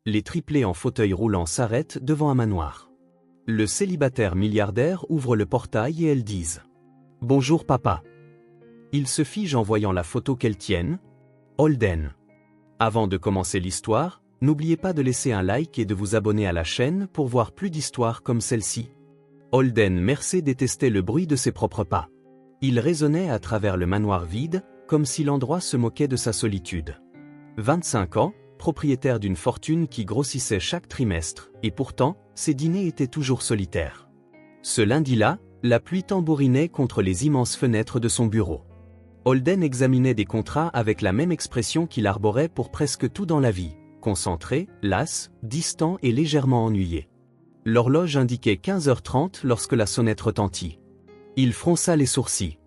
Les triplés en fauteuil roulant s'arrêtent devant un manoir. Le célibataire milliardaire ouvre le portail et elles disent « Bonjour papa ». Il se fige en voyant la photo qu'elles tiennent. Holden. Avant de commencer l'histoire, n'oubliez pas de laisser un like et de vous abonner à la chaîne pour voir plus d'histoires comme celle-ci. Holden Mercer détestait le bruit de ses propres pas. Il résonnait à travers le manoir vide, comme si l'endroit se moquait de sa solitude. 25 ans, propriétaire d'une fortune qui grossissait chaque trimestre, et pourtant, ses dîners étaient toujours solitaires. Ce lundi-là, la pluie tambourinait contre les immenses fenêtres de son bureau. Holden examinait des contrats avec la même expression qu'il arborait pour presque tout dans la vie, concentré, las, distant et légèrement ennuyé. L'horloge indiquait 15h30 lorsque la sonnette retentit. Il fronça les sourcils.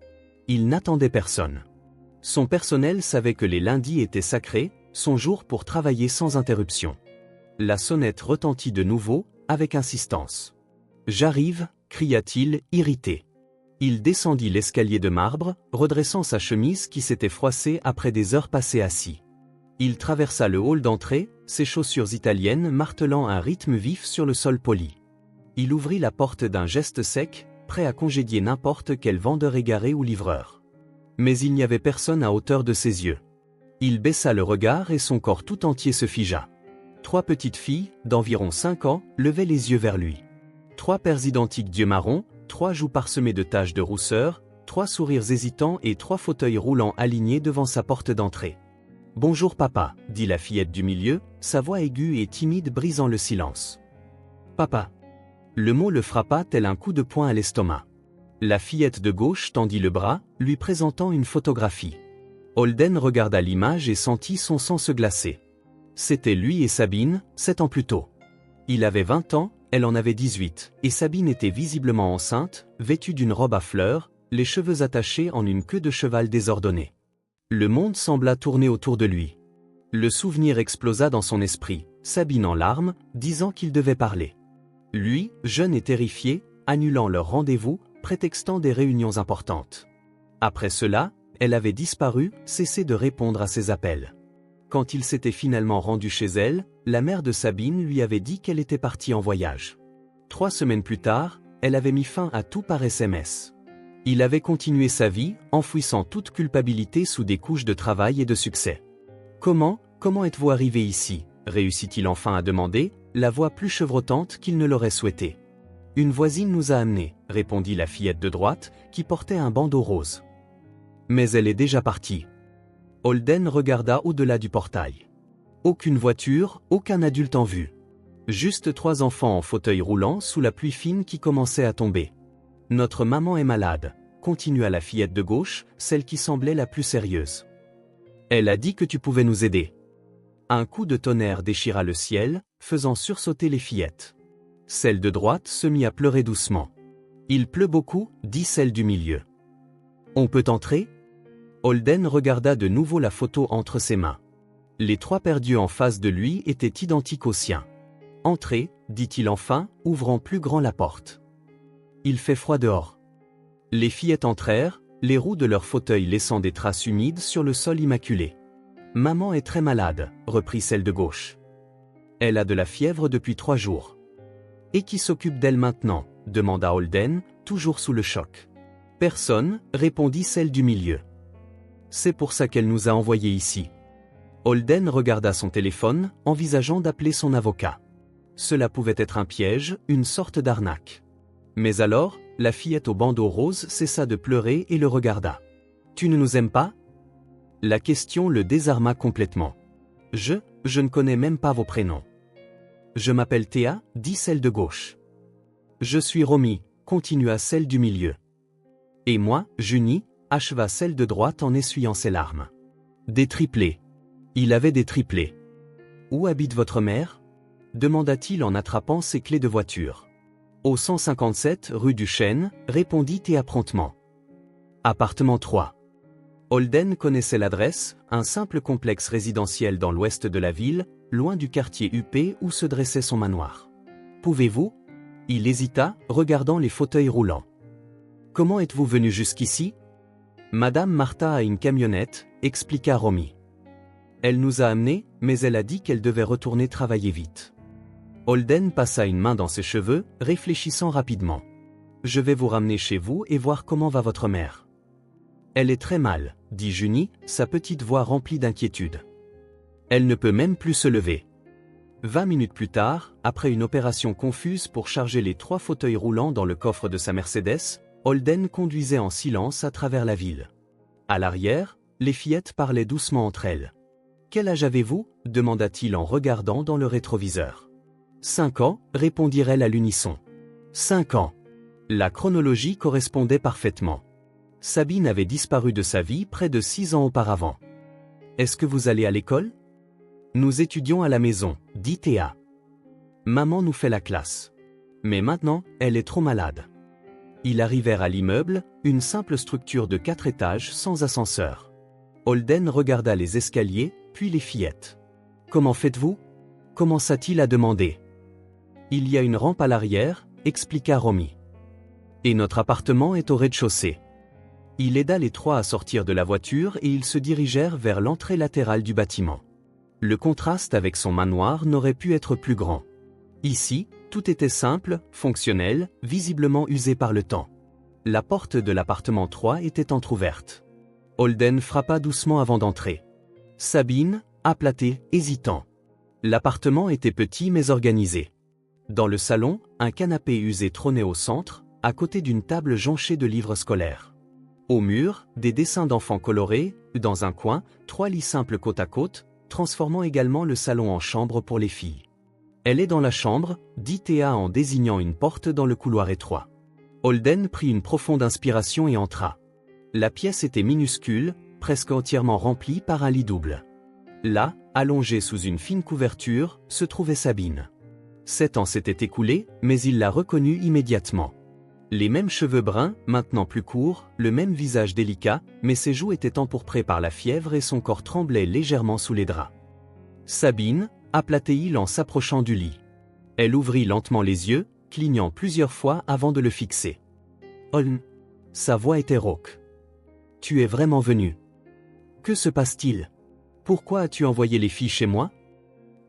Il n'attendait personne. Son personnel savait que les lundis étaient sacrés, son jour pour travailler sans interruption. La sonnette retentit de nouveau, avec insistance. « J'arrive » cria-t-il, irrité. Il descendit l'escalier de marbre, redressant sa chemise qui s'était froissée après des heures passées assis. Il traversa le hall d'entrée, ses chaussures italiennes martelant un rythme vif sur le sol poli. Il ouvrit la porte d'un geste sec, prêt à congédier n'importe quel vendeur égaré ou livreur. Mais il n'y avait personne à hauteur de ses yeux. Il baissa le regard et son corps tout entier se figea. 3 petites filles, d'environ 5 ans, levaient les yeux vers lui. 3 paires identiques d'yeux marrons, 3 joues parsemées de taches de rousseur, 3 sourires hésitants et 3 fauteuils roulants alignés devant sa porte d'entrée. « Bonjour papa » dit la fillette du milieu, sa voix aiguë et timide brisant le silence. « Papa » Le mot le frappa tel un coup de poing à l'estomac. La fillette de gauche tendit le bras, lui présentant une photographie. Holden regarda l'image et sentit son sang se glacer. C'était lui et Sabine, 7 ans plus tôt. Il avait 20 ans, elle en avait 18, et Sabine était visiblement enceinte, vêtue d'une robe à fleurs, les cheveux attachés en une queue de cheval désordonnée. Le monde sembla tourner autour de lui. Le souvenir explosa dans son esprit, Sabine en larmes, disant qu'il devait parler. Lui, jeune et terrifié, annulant leur rendez-vous, prétextant des réunions importantes. Après cela, elle avait disparu, cessé de répondre à ses appels. Quand il s'était finalement rendu chez elle, la mère de Sabine lui avait dit qu'elle était partie en voyage. 3 semaines plus tard, elle avait mis fin à tout par SMS. Il avait continué sa vie, enfouissant toute culpabilité sous des couches de travail et de succès. « Comment êtes-vous arrivé ici ?» réussit-il enfin à demander, la voix plus chevrotante qu'il ne l'aurait souhaité. « Une voisine nous a amenés » répondit la fillette de droite, qui portait un bandeau rose. « Mais elle est déjà partie. » Holden regarda au-delà du portail. Aucune voiture, aucun adulte en vue. Juste 3 enfants en fauteuil roulant sous la pluie fine qui commençait à tomber. « Notre maman est malade » continua la fillette de gauche, celle qui semblait la plus sérieuse. « Elle a dit que tu pouvais nous aider. » Un coup de tonnerre déchira le ciel, faisant sursauter les fillettes. Celle de droite se mit à pleurer doucement. « Il pleut beaucoup » dit celle du milieu. « On peut entrer ?» Holden regarda de nouveau la photo entre ses mains. Les 3 paires d'yeux en face de lui étaient identiques aux siens. « Entrez » dit-il enfin, ouvrant plus grand la porte. « Il fait froid dehors. » Les fillettes entrèrent, les roues de leur fauteuil laissant des traces humides sur le sol immaculé. « Maman est très malade » reprit celle de gauche. « Elle a de la fièvre depuis 3 jours. »« Et qui s'occupe d'elle maintenant » demanda Holden, toujours sous le choc. « Personne » répondit celle du milieu. « C'est pour ça qu'elle nous a envoyés ici. » Holden regarda son téléphone, envisageant d'appeler son avocat. Cela pouvait être un piège, une sorte d'arnaque. Mais alors, la fillette au bandeau rose cessa de pleurer et le regarda. « Tu ne nous aimes pas ?» La question le désarma complètement. « Je ne connais même pas vos prénoms. »« Je m'appelle Théa » dit celle de gauche. « Je suis Romy » continua celle du milieu. « Et moi, Junie » acheva celle de droite en essuyant ses larmes. « Des triplés. » Il avait des triplés. « Où habite votre mère ?» demanda-t-il en attrapant ses clés de voiture. « Au 157 rue du Chêne » répondit Théa promptement. « Appartement 3. » Holden connaissait l'adresse, un simple complexe résidentiel dans l'ouest de la ville, loin du quartier huppé où se dressait son manoir. « Pouvez-vous » Il hésita, regardant les fauteuils roulants. « Comment êtes-vous venu jusqu'ici » Madame Martha a une camionnette, expliqua Romy. Elle nous a amenés, mais elle a dit qu'elle devait retourner travailler vite. Holden passa une main dans ses cheveux, réfléchissant rapidement. Je vais vous ramener chez vous et voir comment va votre mère. Elle est très mal, dit Junie, sa petite voix remplie d'inquiétude. Elle ne peut même plus se lever. 20 minutes plus tard, après une opération confuse pour charger les 3 fauteuils roulants dans le coffre de sa Mercedes, Holden conduisait en silence à travers la ville. À l'arrière, les fillettes parlaient doucement entre elles. « Quel âge avez-vous » demanda-t-il en regardant dans le rétroviseur. « 5 ans, répondirent-elles à l'unisson. 5 ans. La chronologie correspondait parfaitement. Sabine avait disparu de sa vie près de 6 ans auparavant. « Est-ce que vous allez à l'école » ? Nous étudions à la maison, dit Théa. Maman nous fait la classe. Mais maintenant, elle est trop malade. Ils arrivèrent à l'immeuble, une simple structure de 4 étages sans ascenseur. Holden regarda les escaliers, puis les fillettes. « Comment faites-vous » commença-t-il à demander. « Il y a une rampe à l'arrière, expliqua Romy. Et notre appartement est au rez-de-chaussée. » Il aida les 3 à sortir de la voiture et ils se dirigèrent vers l'entrée latérale du bâtiment. Le contraste avec son manoir n'aurait pu être plus grand. Ici, tout était simple, fonctionnel, visiblement usé par le temps. La porte de l'appartement 3 était entr'ouverte. Holden frappa doucement avant d'entrer. Sabine, appelait, hésitant. L'appartement était petit mais organisé. Dans le salon, un canapé usé trônait au centre, à côté d'une table jonchée de livres scolaires. Au mur, des dessins d'enfants colorés, dans un coin, 3 lits simples côte à côte, transformant également le salon en chambre pour les filles. « Elle est dans la chambre » dit Théa en désignant une porte dans le couloir étroit. Holden prit une profonde inspiration et entra. La pièce était minuscule, presque entièrement remplie par un lit double. Là, allongée sous une fine couverture, se trouvait Sabine. 7 ans s'étaient écoulés, mais il la reconnut immédiatement. Les mêmes cheveux bruns, maintenant plus courts, le même visage délicat, mais ses joues étaient empourprées par la fièvre et son corps tremblait légèrement sous les draps. « Sabine » appela-t-il en s'approchant du lit. Elle ouvrit lentement les yeux, clignant plusieurs fois avant de le fixer. « Holden » Sa voix était rauque. « Tu es vraiment venu. Que se passe-t-il ? Pourquoi as-tu envoyé les filles chez moi ?»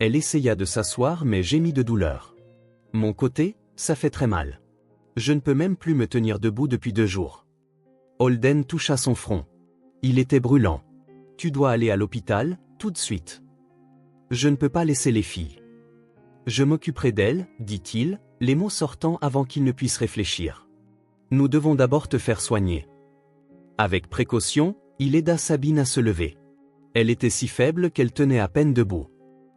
Elle essaya de s'asseoir mais gémit de douleur. « Mon côté, ça fait très mal. Je ne peux même plus me tenir debout depuis 2 jours. » Holden toucha son front. Il était brûlant. « Tu dois aller à l'hôpital, tout de suite. » « Je ne peux pas laisser les filles. »« Je m'occuperai d'elles, » dit-il, les mots sortant avant qu'il ne puisse réfléchir. « Nous devons d'abord te faire soigner. » Avec précaution, il aida Sabine à se lever. Elle était si faible qu'elle tenait à peine debout.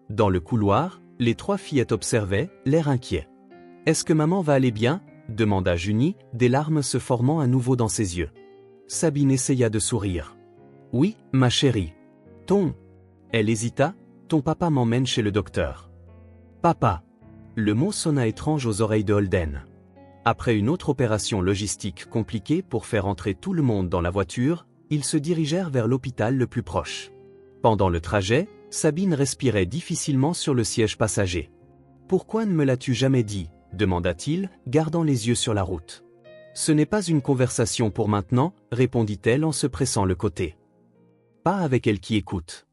Dans le couloir, les 3 fillettes observaient, l'air inquiet. « Est-ce que maman va aller bien ?» demanda Junie, des larmes se formant à nouveau dans ses yeux. Sabine essaya de sourire. « Oui, ma chérie. Ton... » Elle hésita. « Ton papa m'emmène chez le docteur. »« Papa !» Le mot sonna étrange aux oreilles de Holden. Après une autre opération logistique compliquée pour faire entrer tout le monde dans la voiture, ils se dirigèrent vers l'hôpital le plus proche. Pendant le trajet, Sabine respirait difficilement sur le siège passager. « Pourquoi ne me l'as-tu jamais dit ?» demanda-t-il, gardant les yeux sur la route. « Ce n'est pas une conversation pour maintenant, » répondit-elle en se pressant le côté. « Pas avec elle qui écoute. »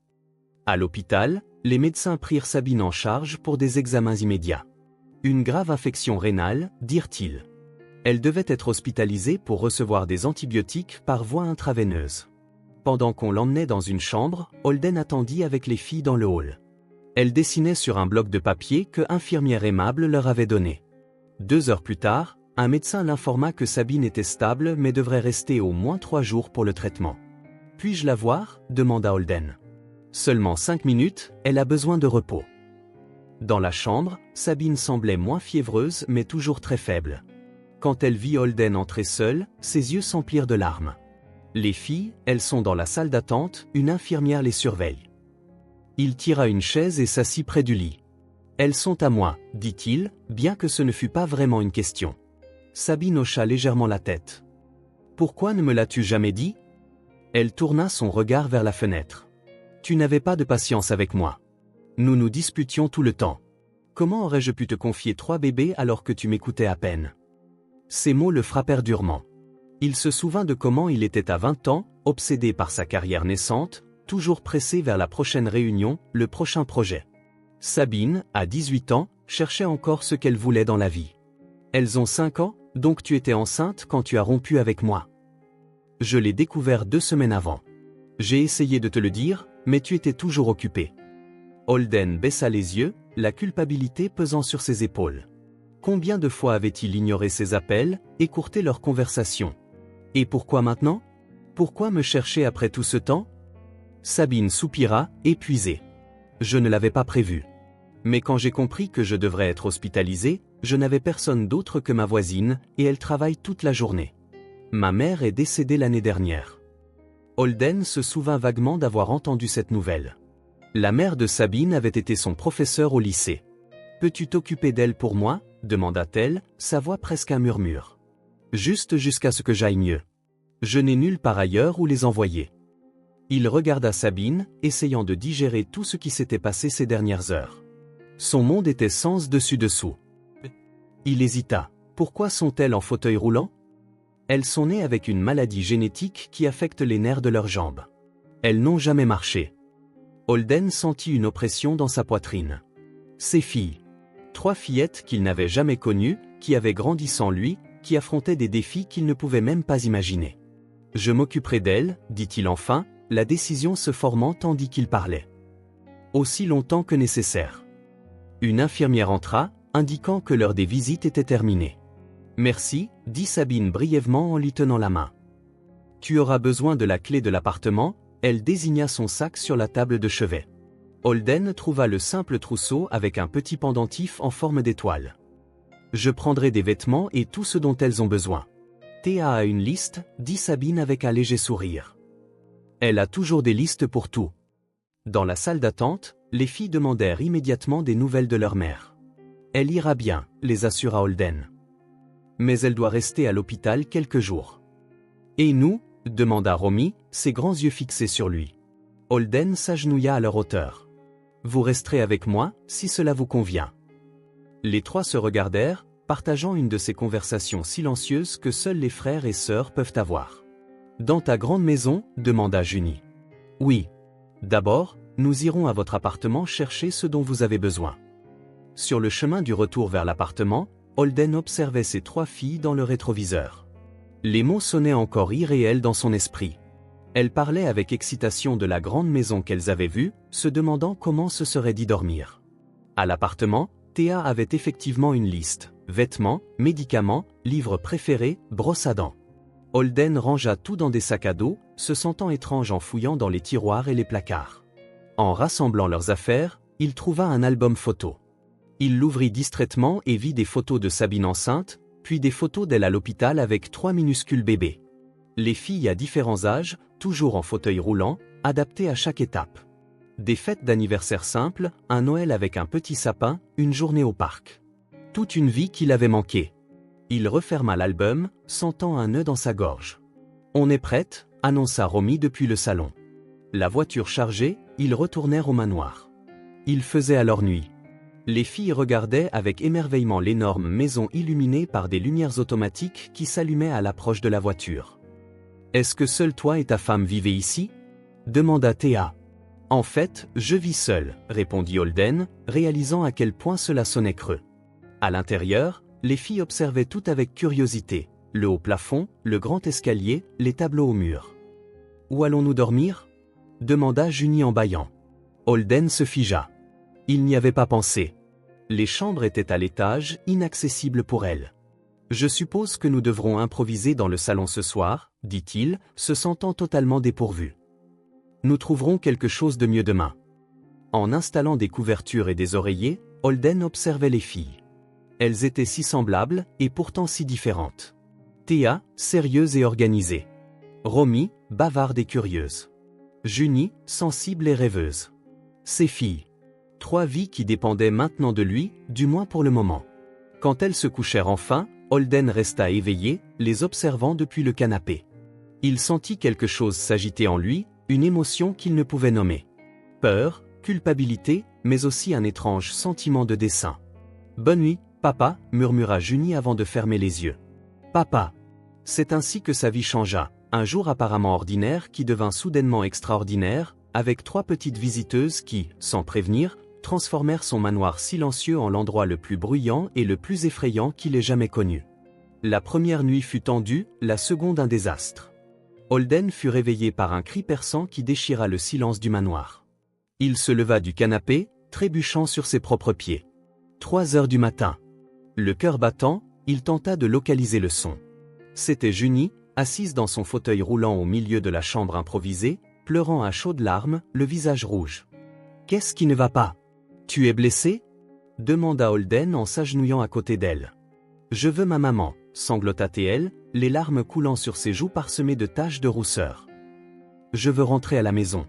À l'hôpital, les médecins prirent Sabine en charge pour des examens immédiats. Une grave infection rénale, dirent-ils. Elle devait être hospitalisée pour recevoir des antibiotiques par voie intraveineuse. Pendant qu'on l'emmenait dans une chambre, Holden attendit avec les filles dans le hall. Elle dessinait sur un bloc de papier que infirmière aimable leur avait donné. 2 heures plus tard, un médecin l'informa que Sabine était stable mais devrait rester au moins 3 jours pour le traitement. « Puis-je la voir » demanda Holden. Seulement 5 minutes, elle a besoin de repos. Dans la chambre, Sabine semblait moins fiévreuse mais toujours très faible. Quand elle vit Holden entrer seule, ses yeux s'emplirent de larmes. Les filles, elles sont dans la salle d'attente, une infirmière les surveille. Il tira une chaise et s'assit près du lit. « Elles sont à moi, » dit-il, bien que ce ne fût pas vraiment une question. Sabine hocha légèrement la tête. « Pourquoi ne me l'as-tu jamais dit ?» Elle tourna son regard vers la fenêtre. « Tu n'avais pas de patience avec moi. Nous nous disputions tout le temps. Comment aurais-je pu te confier 3 bébés alors que tu m'écoutais à peine ?» Ces mots le frappèrent durement. Il se souvint de comment il était à 20 ans, obsédé par sa carrière naissante, toujours pressée vers la prochaine réunion, le prochain projet. Sabine, à 18 ans, cherchait encore ce qu'elle voulait dans la vie. Elles ont 5 ans, donc tu étais enceinte quand tu as rompu avec moi. Je l'ai découvert 2 semaines avant. J'ai essayé de te le dire, mais tu étais toujours occupé. Holden baissa les yeux, la culpabilité pesant sur ses épaules. Combien de fois avait-il ignoré ses appels, écourté leur conversation? Et pourquoi maintenant? Pourquoi me chercher après tout ce temps? Sabine soupira, épuisée. Je ne l'avais pas prévu. Mais quand j'ai compris que je devrais être hospitalisée, je n'avais personne d'autre que ma voisine, et elle travaille toute la journée. Ma mère est décédée l'année dernière. Holden se souvint vaguement d'avoir entendu cette nouvelle. La mère de Sabine avait été son professeur au lycée. « Peux-tu t'occuper d'elle pour moi ?» demanda-t-elle, sa voix presque un murmure. « Juste jusqu'à ce que j'aille mieux. Je n'ai nulle part ailleurs où les envoyer. » Il regarda Sabine, essayant de digérer tout ce qui s'était passé ces dernières heures. Son monde était sens dessus-dessous. Il hésita. Pourquoi sont-elles en fauteuil roulant? Elles sont nées avec une maladie génétique qui affecte les nerfs de leurs jambes. Elles n'ont jamais marché. Holden sentit une oppression dans sa poitrine. Ses filles. 3 fillettes qu'il n'avait jamais connues, qui avaient grandi sans lui, qui affrontaient des défis qu'il ne pouvait même pas imaginer. « Je m'occuperai d'elles, dit-il enfin, la décision se formant tandis qu'il parlait. Aussi longtemps que nécessaire. Une infirmière entra, indiquant que l'heure des visites était terminée. « Merci, dit Sabine brièvement en lui tenant la main. Tu auras besoin de la clé de l'appartement. » Elle désigna son sac sur la table de chevet. Holden trouva le simple trousseau avec un petit pendentif en forme d'étoile. « Je prendrai des vêtements et tout ce dont elles ont besoin. » Théa a une liste, dit Sabine avec un léger sourire. Elle a toujours des listes pour tout. Dans la salle d'attente, les filles demandèrent immédiatement des nouvelles de leur mère. « Elle ira bien, les assura Holden. Mais elle doit rester à l'hôpital quelques jours. »« Et nous ?» demanda Romy, ses grands yeux fixés sur lui. Holden s'agenouilla à leur hauteur. « Vous resterez avec moi, si cela vous convient. » Les 3 se regardèrent, partageant une de ces conversations silencieuses que seuls les frères et sœurs peuvent avoir. « Dans ta grande maison ?» demanda Junie. « Oui. D'abord, nous irons à votre appartement chercher ce dont vous avez besoin. » Sur le chemin du retour vers l'appartement, Holden observait ses 3 filles dans le rétroviseur. Les mots sonnaient encore irréels dans son esprit. Elles parlaient avec excitation de la grande maison qu'elles avaient vue, se demandant comment se serait d'y dormir. À l'appartement, Théa avait effectivement une liste. Vêtements, médicaments, livres préférés, brosse à dents. Holden rangea tout dans des sacs à dos, se sentant étrange en fouillant dans les tiroirs et les placards. En rassemblant leurs affaires, il trouva un album photo. Il l'ouvrit distraitement et vit des photos de Sabine enceinte, puis des photos d'elle à l'hôpital avec 3 minuscules bébés. Les filles à différents âges, toujours en fauteuil roulant, adaptés à chaque étape. Des fêtes d'anniversaire simples, un Noël avec un petit sapin, une journée au parc. Toute une vie qu'il avait manquée. Il referma l'album, sentant un nœud dans sa gorge. « On est prête » annonça Romy depuis le salon. La voiture chargée, ils retournèrent au manoir. Il faisait alors nuit. Les filles regardaient avec émerveillement l'énorme maison illuminée par des lumières automatiques qui s'allumaient à l'approche de la voiture. « Est-ce que seul toi et ta femme vivez ici ?» demanda Théa. « En fait, je vis seul, » répondit Holden, réalisant à quel point cela sonnait creux. À l'intérieur, les filles observaient tout avec curiosité, le haut plafond, le grand escalier, les tableaux au mur. « Où allons-nous dormir ?» demanda Junie en bâillant. Holden se figea. Il n'y avait pas pensé. Les chambres étaient à l'étage, inaccessibles pour elle. « Je suppose que nous devrons improviser dans le salon ce soir, » dit-il, se sentant totalement dépourvu. « Nous trouverons quelque chose de mieux demain. » En installant des couvertures et des oreillers, Holden observait les filles. Elles étaient si semblables, et pourtant si différentes. Théa, sérieuse et organisée. Romy, bavarde et curieuse. Junie, sensible et rêveuse. Ses filles. 3 vies qui dépendaient maintenant de lui, du moins pour le moment. Quand elles se couchèrent enfin, Holden resta éveillé, les observant depuis le canapé. Il sentit quelque chose s'agiter en lui, une émotion qu'il ne pouvait nommer. Peur, culpabilité, mais aussi un étrange sentiment de dessein. « Bonne nuit, papa » murmura Junie avant de fermer les yeux. « Papa !» C'est ainsi que sa vie changea, un jour apparemment ordinaire qui devint soudainement extraordinaire, avec 3 petites visiteuses qui, sans prévenir, transformèrent son manoir silencieux en l'endroit le plus bruyant et le plus effrayant qu'il ait jamais connu. La première nuit fut tendue, la seconde un désastre. Holden fut réveillé par un cri perçant qui déchira le silence du manoir. Il se leva du canapé, trébuchant sur ses propres pieds. 3 heures du matin. Le cœur battant, il tenta de localiser le son. C'était Junie, assise dans son fauteuil roulant au milieu de la chambre improvisée, pleurant à chaudes larmes, le visage rouge. « Qu'est-ce qui ne va pas? Tu es blessé ?» demanda Holden en s'agenouillant à côté d'elle. « Je veux ma maman », sanglota-t-elle, les larmes coulant sur ses joues parsemées de taches de rousseur. « Je veux rentrer à la maison. »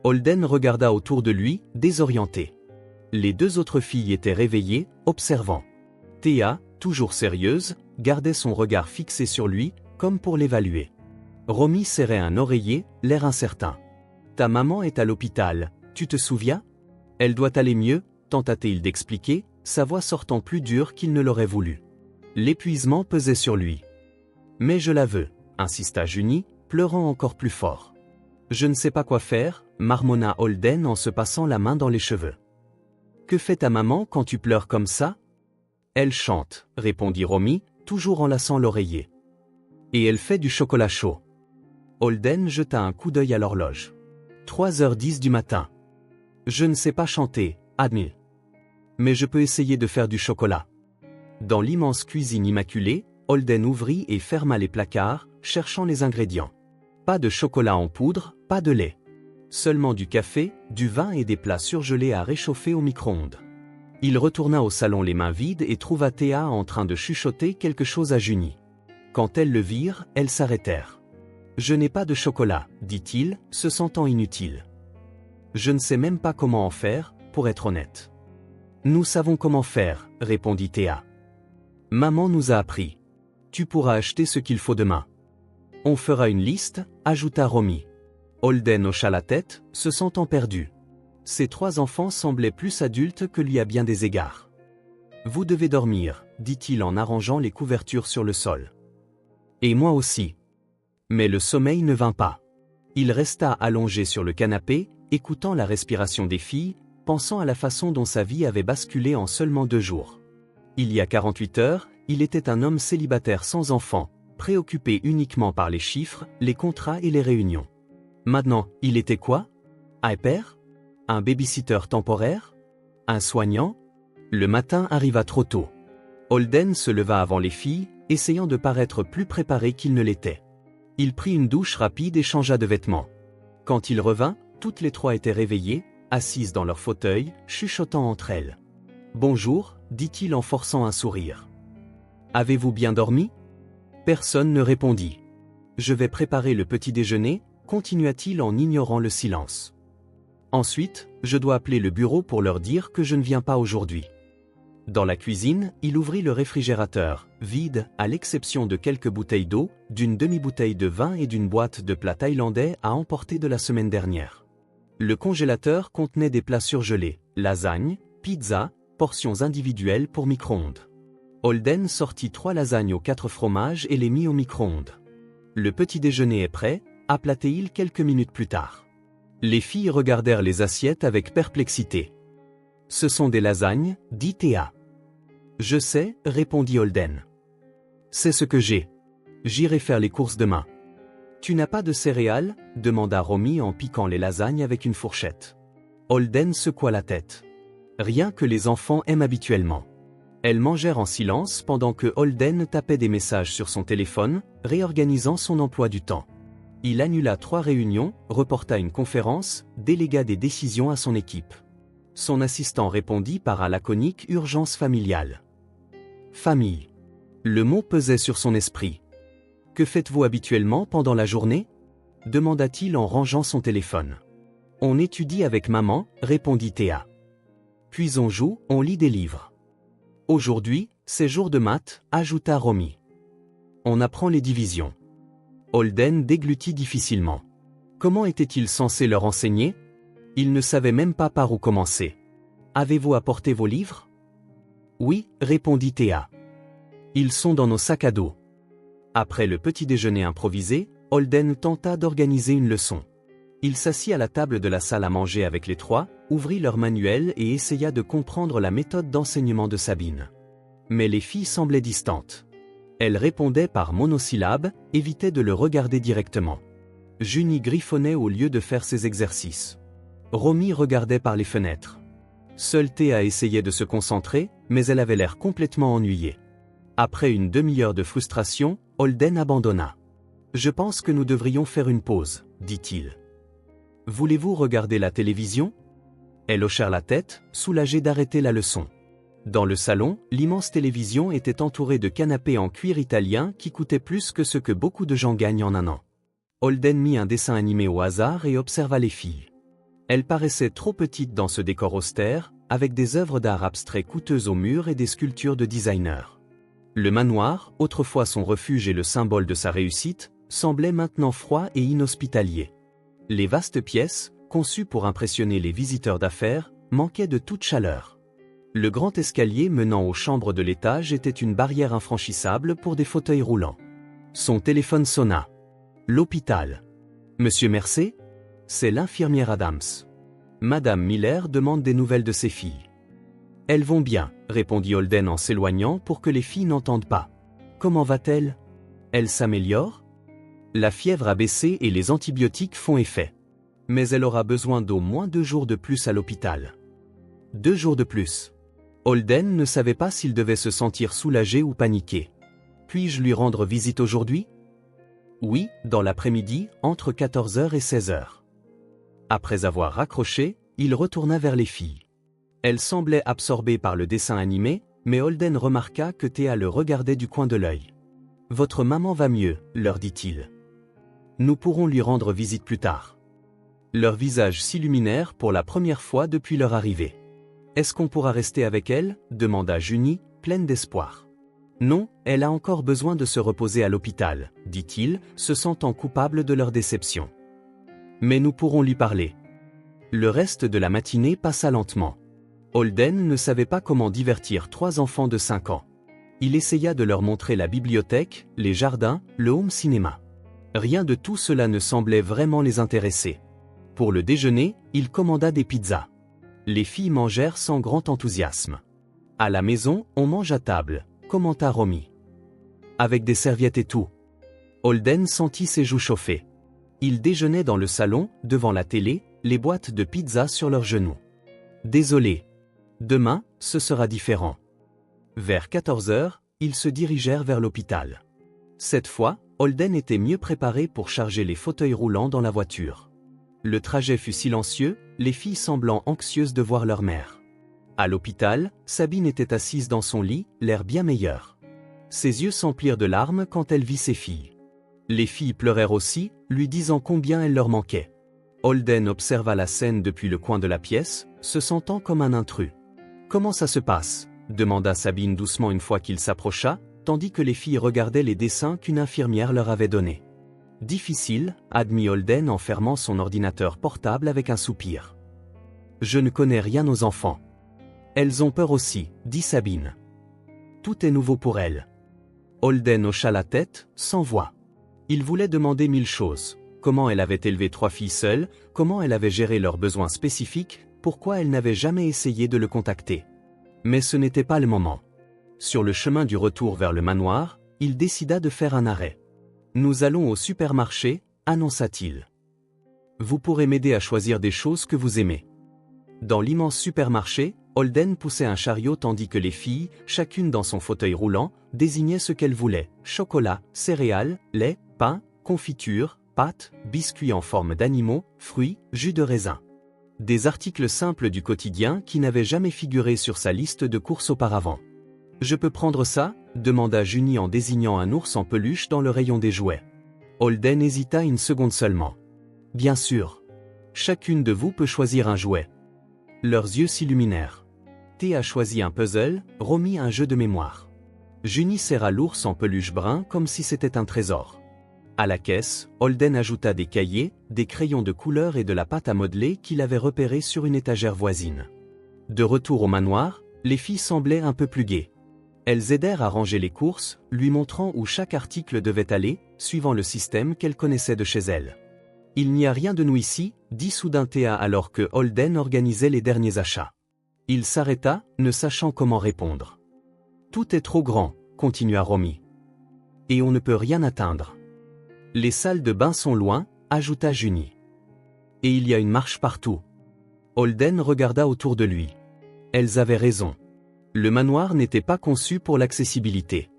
Holden regarda autour de lui, désorienté. Les 2 autres filles étaient réveillées, observant. Théa, toujours sérieuse, gardait son regard fixé sur lui, comme pour l'évaluer. Romy serrait un oreiller, l'air incertain. « Ta maman est à l'hôpital, tu te souviens? Elle doit aller mieux, tenta-t-il d'expliquer, sa voix sortant plus dure qu'il ne l'aurait voulu. L'épuisement pesait sur lui. « Mais je la veux, » insista Junie, pleurant encore plus fort. « Je ne sais pas quoi faire, » marmonna Holden en se passant la main dans les cheveux. « Que fait ta maman quand tu pleures comme ça? » Elle chante, répondit Romy, toujours enlaçant l'oreiller. Et elle fait du chocolat chaud. Holden jeta un coup d'œil à l'horloge. 3h10 du matin. Je ne sais pas chanter, admis. Mais je peux essayer de faire du chocolat. Dans l'immense cuisine immaculée, Holden ouvrit et ferma les placards, cherchant les ingrédients. Pas de chocolat en poudre, pas de lait. Seulement du café, du vin et des plats surgelés à réchauffer au micro-ondes. Il retourna au salon les mains vides et trouva Théa en train de chuchoter quelque chose à Junie. Quand elles le virent, elles s'arrêtèrent. « Je n'ai pas de chocolat, » dit-il, se sentant inutile. « Je ne sais même pas comment en faire, pour être honnête. »« Nous savons comment faire, » répondit Théa. « Maman nous a appris. Tu pourras acheter ce qu'il faut demain. »« On fera une liste, » ajouta Romy. Holden hocha la tête, se sentant perdu. Ses 3 enfants semblaient plus adultes que lui à bien des égards. « Vous devez dormir, » dit-il en arrangeant les couvertures sur le sol. « Et moi aussi. » Mais le sommeil ne vint pas. Il resta allongé sur le canapé, écoutant la respiration des filles, pensant à la façon dont sa vie avait basculé en seulement 2 jours. Il y a 48 heures, il était un homme célibataire sans enfant, préoccupé uniquement par les chiffres, les contrats et les réunions. Maintenant, il était quoi? Un père? Un babysitter temporaire? Un soignant? Le matin arriva trop tôt. Holden se leva avant les filles, essayant de paraître plus préparé qu'il ne l'était. Il prit une douche rapide et changea de vêtements. Quand il revint, toutes les 3 étaient réveillées, assises dans leur fauteuil, chuchotant entre elles. « Bonjour », dit-il en forçant un sourire. « Avez-vous bien dormi ?» Personne ne répondit. « Je vais préparer le petit déjeuner », continua-t-il en ignorant le silence. « Ensuite, je dois appeler le bureau pour leur dire que je ne viens pas aujourd'hui. » Dans la cuisine, il ouvrit le réfrigérateur, vide, à l'exception de quelques bouteilles d'eau, d'une demi-bouteille de vin et d'une boîte de plats thaïlandais à emporter de la semaine dernière. Le congélateur contenait des plats surgelés, lasagnes, pizza, portions individuelles pour micro-ondes. Holden sortit 3 lasagnes aux 4 fromages et les mit au micro-ondes. Le petit déjeuner est prêt, appela-t-il quelques minutes plus tard. Les filles regardèrent les assiettes avec perplexité. « Ce sont des lasagnes, » dit Théa. « Je sais, » répondit Holden. « C'est ce que j'ai. J'irai faire les courses demain. »« Tu n'as pas de céréales » demanda Romy en piquant les lasagnes avec une fourchette. Holden secoua la tête. « Rien que les enfants aiment habituellement. » Elles mangèrent en silence pendant que Holden tapait des messages sur son téléphone, réorganisant son emploi du temps. Il annula 3 réunions, reporta une conférence, délégua des décisions à son équipe. Son assistant répondit par un laconique « urgence familiale ». Famille. Le mot pesait sur son esprit. « Que faites-vous habituellement pendant la journée ?» demanda-t-il en rangeant son téléphone. « On étudie avec maman », répondit Théa. « Puis on joue, on lit des livres. »« Aujourd'hui, c'est jour de maths », ajouta Romy. « On apprend les divisions. » Holden déglutit difficilement. Comment était-il censé leur enseigner? Il ne savait même pas par où commencer. « Avez-vous apporté vos livres ?» « Oui, » répondit Théa. « Ils sont dans nos sacs à dos. » Après le petit déjeuner improvisé, Holden tenta d'organiser une leçon. Il s'assit à la table de la salle à manger avec les trois, ouvrit leur manuel et essaya de comprendre la méthode d'enseignement de Sabine. Mais les filles semblaient distantes. Elles répondaient par monosyllabes, évitaient de le regarder directement. Junie griffonnait au lieu de faire ses exercices. Romy regardait par les fenêtres. Seule Théa essayait de se concentrer, mais elle avait l'air complètement ennuyée. Après une demi-heure de frustration, Holden abandonna. « Je pense que nous devrions faire une pause, dit-il. Voulez-vous regarder la télévision ? Elles hochèrent la tête, soulagées d'arrêter la leçon. Dans le salon, l'immense télévision était entourée de canapés en cuir italien qui coûtaient plus que ce que beaucoup de gens gagnent en un an. Holden mit un dessin animé au hasard et observa les filles. Elles paraissaient trop petites dans ce décor austère, avec des œuvres d'art abstrait coûteuses au mur et des sculptures de designers. Le manoir, autrefois son refuge et le symbole de sa réussite, semblait maintenant froid et inhospitalier. Les vastes pièces, conçues pour impressionner les visiteurs d'affaires, manquaient de toute chaleur. Le grand escalier menant aux chambres de l'étage était une barrière infranchissable pour des fauteuils roulants. Son téléphone sonna. L'hôpital. Monsieur Mercé ? C'est l'infirmière Adams. Madame Miller demande des nouvelles de ses filles. Elles vont bien, répondit Holden en s'éloignant pour que les filles n'entendent pas. Comment va-t-elle ? Elle s'améliore ? La fièvre a baissé et les antibiotiques font effet. Mais elle aura besoin d'au moins 2 jours de plus à l'hôpital. 2 jours de plus. Holden ne savait pas s'il devait se sentir soulagé ou paniqué. Puis-je lui rendre visite aujourd'hui ? Oui, dans l'après-midi, entre 14h et 16h. Après avoir raccroché, il retourna vers les filles. Elles semblaient absorbées par le dessin animé, mais Holden remarqua que Théa le regardait du coin de l'œil. « Votre maman va mieux, leur dit-il. Nous pourrons lui rendre visite plus tard. » Leurs visages s'illuminèrent pour la première fois depuis leur arrivée. « Est-ce qu'on pourra rester avec elle ?» demanda Junie, pleine d'espoir. « Non, elle a encore besoin de se reposer à l'hôpital, » dit-il, se sentant coupable de leur déception. « Mais nous pourrons lui parler. » Le reste de la matinée passa lentement. Holden ne savait pas comment divertir 3 enfants de 5 ans. Il essaya de leur montrer la bibliothèque, les jardins, le home cinéma. Rien de tout cela ne semblait vraiment les intéresser. Pour le déjeuner, il commanda des pizzas. Les filles mangèrent sans grand enthousiasme. « À la maison, on mange à table », commenta Romy. « Avec des serviettes et tout. » Holden sentit ses joues chauffer. Ils déjeunaient dans le salon, devant la télé, les boîtes de pizza sur leurs genoux. « Désolé. Demain, ce sera différent. » Vers 14h, ils se dirigèrent vers l'hôpital. Cette fois, Holden était mieux préparé pour charger les fauteuils roulants dans la voiture. Le trajet fut silencieux, les filles semblant anxieuses de voir leur mère. À l'hôpital, Sabine était assise dans son lit, l'air bien meilleur. Ses yeux s'emplirent de larmes quand elle vit ses filles. Les filles pleurèrent aussi, lui disant combien elles leur manquaient. Holden observa la scène depuis le coin de la pièce, se sentant comme un intrus. « Comment ça se passe ?» demanda Sabine doucement une fois qu'il s'approcha, tandis que les filles regardaient les dessins qu'une infirmière leur avait donnés. « Difficile, » admit Holden en fermant son ordinateur portable avec un soupir. « Je ne connais rien aux enfants. »« Elles ont peur aussi, » dit Sabine. « Tout est nouveau pour elles. » Holden hocha la tête, sans voix. Il voulait demander 1000 choses. Comment elle avait élevé 3 filles seules, comment elle avait géré leurs besoins spécifiques, pourquoi elle n'avait jamais essayé de le contacter. Mais ce n'était pas le moment. Sur le chemin du retour vers le manoir, il décida de faire un arrêt. « Nous allons au supermarché », annonça-t-il. « Vous pourrez m'aider à choisir des choses que vous aimez. » Dans l'immense supermarché, Holden poussait un chariot tandis que les filles, chacune dans son fauteuil roulant, désignaient ce qu'elles voulaient: chocolat, céréales, lait, pain, confiture, pâtes, biscuits en forme d'animaux, fruits, jus de raisin. Des articles simples du quotidien qui n'avaient jamais figuré sur sa liste de courses auparavant. « Je peux prendre ça ?» demanda Junie en désignant un ours en peluche dans le rayon des jouets. Holden hésita une seconde seulement. « Bien sûr. Chacune de vous peut choisir un jouet. » Leurs yeux s'illuminèrent. Théa choisit un puzzle, Romy un jeu de mémoire. Junie serra l'ours en peluche brun comme si c'était un trésor. À la caisse, Holden ajouta des cahiers, des crayons de couleur et de la pâte à modeler qu'il avait repérés sur une étagère voisine. De retour au manoir, les filles semblaient un peu plus gaies. Elles aidèrent à ranger les courses, lui montrant où chaque article devait aller, suivant le système qu'elles connaissaient de chez elles. Il n'y a rien de nous ici, dit soudain Théa alors que Holden organisait les derniers achats. Il s'arrêta, ne sachant comment répondre. Tout est trop grand, continua Romy. Et on ne peut rien atteindre. Les salles de bain sont loin, ajouta Junie. Et il y a une marche partout. Holden regarda autour de lui. Elles avaient raison. Le manoir n'était pas conçu pour l'accessibilité.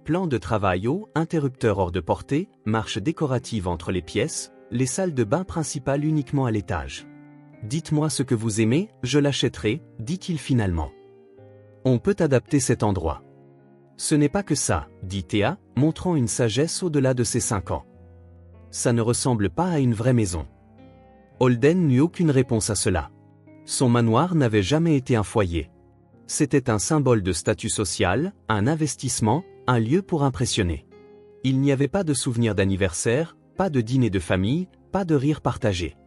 Plan de travail haut, interrupteur hors de portée, marche décorative entre les pièces, les salles de bain principales uniquement à l'étage. Dites-moi ce que vous aimez, je l'achèterai, dit-il finalement. On peut adapter cet endroit. Ce n'est pas que ça, dit Théa, montrant une sagesse au-delà de ses 5 ans. Ça ne ressemble pas à une vraie maison. Holden n'eut aucune réponse à cela. Son manoir n'avait jamais été un foyer. C'était un symbole de statut social, un investissement, un lieu pour impressionner. Il n'y avait pas de souvenirs d'anniversaire, pas de dîner de famille, pas de rire partagé.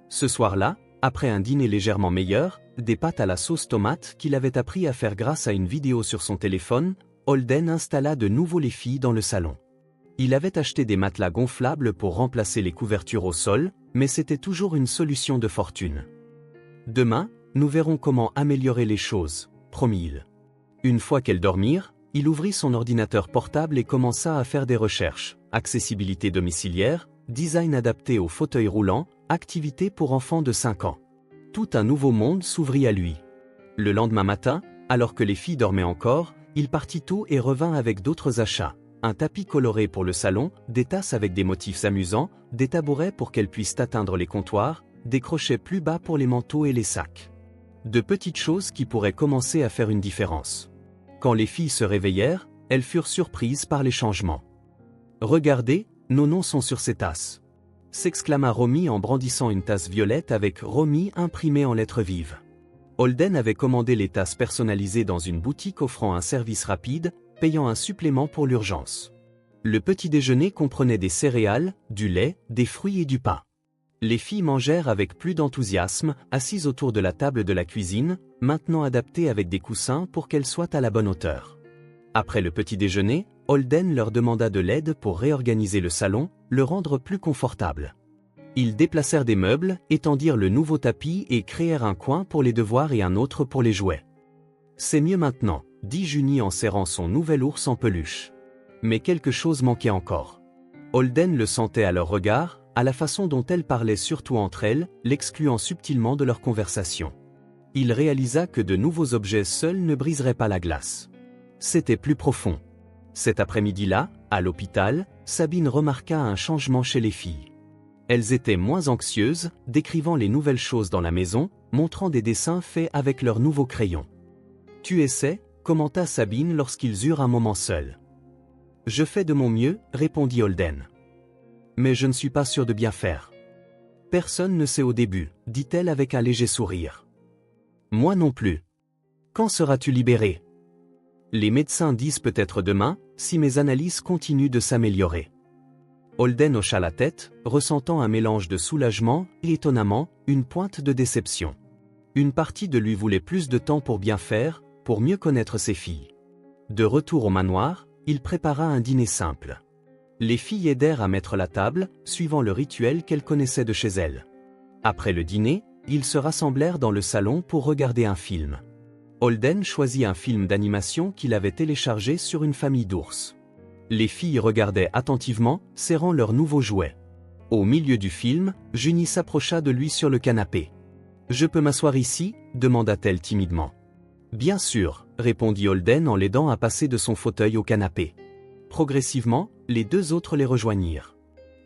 Ce soir-là, après un dîner légèrement meilleur, des pâtes à la sauce tomate qu'il avait appris à faire grâce à une vidéo sur son téléphone, Holden installa de nouveau les filles dans le salon. Il avait acheté des matelas gonflables pour remplacer les couvertures au sol, mais c'était toujours une solution de fortune. Demain, nous verrons comment améliorer les choses, promit-il. Une fois qu'elles dormirent, il ouvrit son ordinateur portable et commença à faire des recherches. Accessibilité domiciliaire, design adapté aux fauteuils roulants, activités pour enfants de 5 ans. Tout un nouveau monde s'ouvrit à lui. Le lendemain matin, alors que les filles dormaient encore, il partit tôt et revint avec d'autres achats. Un tapis coloré pour le salon, des tasses avec des motifs amusants, des tabourets pour qu'elles puissent atteindre les comptoirs, des crochets plus bas pour les manteaux et les sacs. De petites choses qui pourraient commencer à faire une différence. Quand les filles se réveillèrent, elles furent surprises par les changements. « Regardez, nos noms sont sur ces tasses !» s'exclama Romy en brandissant une tasse violette avec Romy imprimée en lettres vives. Holden avait commandé les tasses personnalisées dans une boutique offrant un service rapide, payant un supplément pour l'urgence. Le petit déjeuner comprenait des céréales, du lait, des fruits et du pain. Les filles mangèrent avec plus d'enthousiasme, assises autour de la table de la cuisine, maintenant adaptée avec des coussins pour qu'elles soient à la bonne hauteur. Après le petit déjeuner, Holden leur demanda de l'aide pour réorganiser le salon, le rendre plus confortable. Ils déplacèrent des meubles, étendirent le nouveau tapis et créèrent un coin pour les devoirs et un autre pour les jouets. « C'est mieux maintenant », dit Junie en serrant son nouvel ours en peluche. Mais quelque chose manquait encore. Holden le sentait à leur regard, à la façon dont elles parlaient surtout entre elles, l'excluant subtilement de leur conversation. Il réalisa que de nouveaux objets seuls ne briseraient pas la glace. C'était plus profond. Cet après-midi-là, à l'hôpital, Sabine remarqua un changement chez les filles. Elles étaient moins anxieuses, décrivant les nouvelles choses dans la maison, montrant des dessins faits avec leurs nouveaux crayons. « Tu essaies ?» commenta Sabine lorsqu'ils eurent un moment seuls. « Je fais de mon mieux », répondit Holden. « Mais je ne suis pas sûr de bien faire. »« Personne ne sait au début », dit-elle avec un léger sourire. « Moi non plus. Quand seras-tu libéré ? » Les médecins disent peut-être demain, si mes analyses continuent de s'améliorer. Holden hocha la tête, ressentant un mélange de soulagement et étonnamment, une pointe de déception. Une partie de lui voulait plus de temps pour bien faire, pour mieux connaître ses filles. De retour au manoir, il prépara un dîner simple. Les filles aidèrent à mettre la table, suivant le rituel qu'elles connaissaient de chez elles. Après le dîner, ils se rassemblèrent dans le salon pour regarder un film. Holden choisit un film d'animation qu'il avait téléchargé sur une famille d'ours. Les filles regardaient attentivement, serrant leurs nouveaux jouets. Au milieu du film, Junie s'approcha de lui sur le canapé. « Je peux m'asseoir ici ?» demanda-t-elle timidement. « Bien sûr », répondit Holden en l'aidant à passer de son fauteuil au canapé. Progressivement, les deux autres les rejoignirent.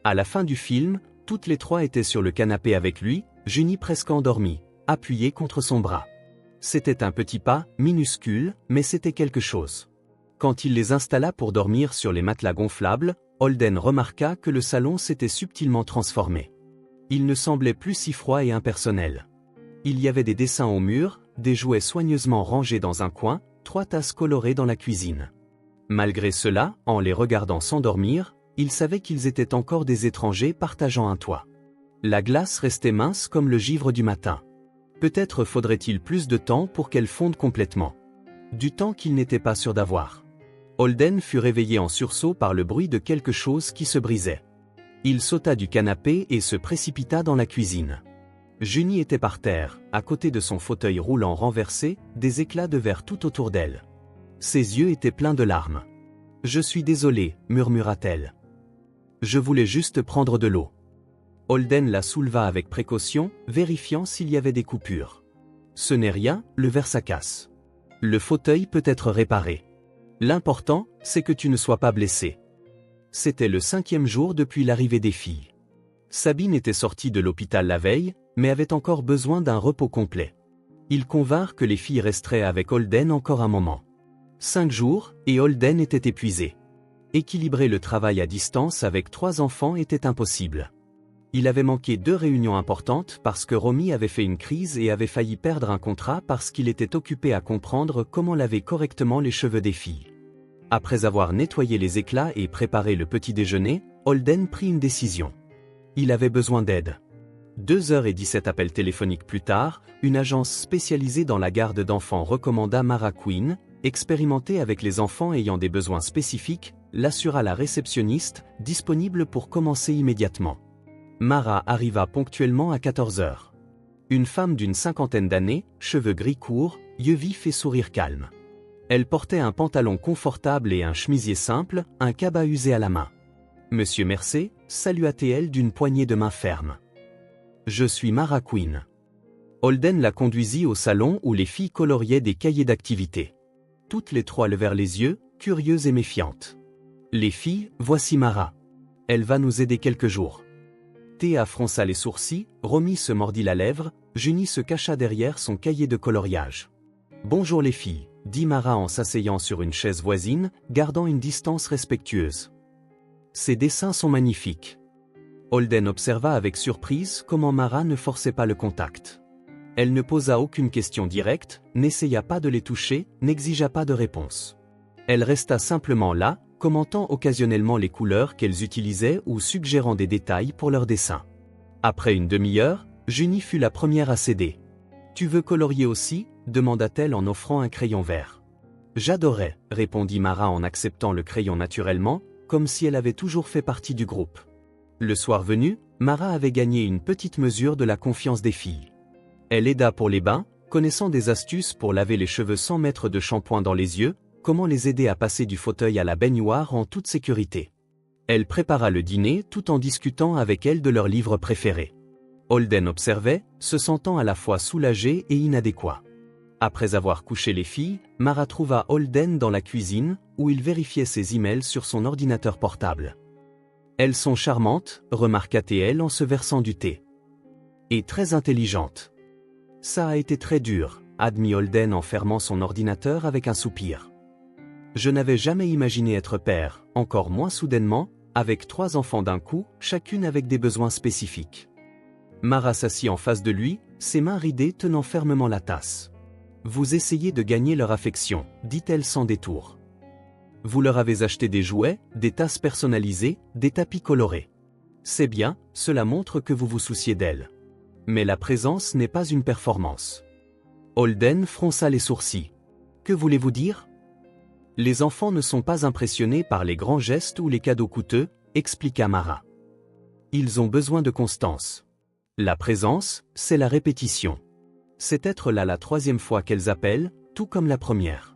À la fin du film, toutes les trois étaient sur le canapé avec lui, Junie presque endormie, appuyée contre son bras. C'était un petit pas, minuscule, mais c'était quelque chose. Quand il les installa pour dormir sur les matelas gonflables, Holden remarqua que le salon s'était subtilement transformé. Il ne semblait plus si froid et impersonnel. Il y avait des dessins au mur, des jouets soigneusement rangés dans un coin, 3 tasses colorées dans la cuisine. Malgré cela, en les regardant s'endormir, il savait qu'ils étaient encore des étrangers partageant un toit. La glace restait mince comme le givre du matin. Peut-être faudrait-il plus de temps pour qu'elle fonde complètement. Du temps qu'il n'était pas sûr d'avoir. Holden fut réveillé en sursaut par le bruit de quelque chose qui se brisait. Il sauta du canapé et se précipita dans la cuisine. Junie était par terre, à côté de son fauteuil roulant renversé, des éclats de verre tout autour d'elle. Ses yeux étaient pleins de larmes. « Je suis désolée, murmura-t-elle. Je voulais juste prendre de l'eau. » Holden la souleva avec précaution, vérifiant s'il y avait des coupures. « Ce n'est rien, le verre ça casse. Le fauteuil peut être réparé. L'important, c'est que tu ne sois pas blessé. » C'était le 5e jour depuis l'arrivée des filles. Sabine était sortie de l'hôpital la veille, mais avait encore besoin d'un repos complet. Ils convinrent que les filles resteraient avec Holden encore un moment. 5 jours, et Holden était épuisé. Équilibrer le travail à distance avec 3 enfants était impossible. Il avait manqué 2 réunions importantes parce que Romy avait fait une crise et avait failli perdre un contrat parce qu'il était occupé à comprendre comment laver correctement les cheveux des filles. Après avoir nettoyé les éclats et préparé le petit déjeuner, Holden prit une décision. Il avait besoin d'aide. 2h17 appels téléphoniques plus tard, une agence spécialisée dans la garde d'enfants recommanda Mara Quinn, expérimentée avec les enfants ayant des besoins spécifiques, l'assura la réceptionniste, disponible pour commencer immédiatement. Mara arriva ponctuellement à 14h. Une femme d'une 50aine d'années, cheveux gris courts, yeux vifs et sourire calme. Elle portait un pantalon confortable et un chemisier simple, un cabas usé à la main. « Monsieur Mercé » salua-t-elle d'une poignée de main ferme. « Je suis Mara Quinn. » Holden la conduisit au salon où les filles coloriaient des cahiers d'activités. Toutes les 3 levèrent les yeux, curieuses et méfiantes. « Les filles, voici Mara. Elle va nous aider quelques jours. » Théa fronça les sourcils, Romy se mordit la lèvre, Junie se cacha derrière son cahier de coloriage. « Bonjour les filles, » dit Mara en s'asseyant sur une chaise voisine, gardant une distance respectueuse. « Ces dessins sont magnifiques. » Holden observa avec surprise comment Mara ne forçait pas le contact. Elle ne posa aucune question directe, n'essaya pas de les toucher, n'exigea pas de réponse. Elle resta simplement là, commentant occasionnellement les couleurs qu'elles utilisaient ou suggérant des détails pour leurs dessins. Après une demi-heure, Junie fut la première à céder. « Tu veux colorier aussi ?» demanda-t-elle en offrant un crayon vert. « J'adorais » répondit Mara en acceptant le crayon naturellement, comme si elle avait toujours fait partie du groupe. Le soir venu, Mara avait gagné une petite mesure de la confiance des filles. Elle aida pour les bains, connaissant des astuces pour laver les cheveux sans mettre de shampoing dans les yeux, comment les aider à passer du fauteuil à la baignoire en toute sécurité. Elle prépara le dîner tout en discutant avec elles de leurs livres préférés. Holden observait, se sentant à la fois soulagé et inadéquat. Après avoir couché les filles, Mara trouva Holden dans la cuisine, où il vérifiait ses emails sur son ordinateur portable. « Elles sont charmantes » remarqua-t-elle en se versant du thé. « Et très intelligentes. »« Ça a été très dur » admit Holden en fermant son ordinateur avec un soupir. « Je n'avais jamais imaginé être père, encore moins soudainement, avec 3 enfants d'un coup, chacune avec des besoins spécifiques. » Mara s'assit en face de lui, ses mains ridées tenant fermement la tasse. « Vous essayez de gagner leur affection » dit-elle sans détour. Vous leur avez acheté des jouets, des tasses personnalisées, des tapis colorés. C'est bien, cela montre que vous vous souciez d'elles. Mais la présence n'est pas une performance. Holden fronça les sourcils. Que voulez-vous dire ? Les enfants ne sont pas impressionnés par les grands gestes ou les cadeaux coûteux, expliqua Mara. Ils ont besoin de constance. La présence, c'est la répétition. C'est être là la 3e fois qu'elles appellent, tout comme la première.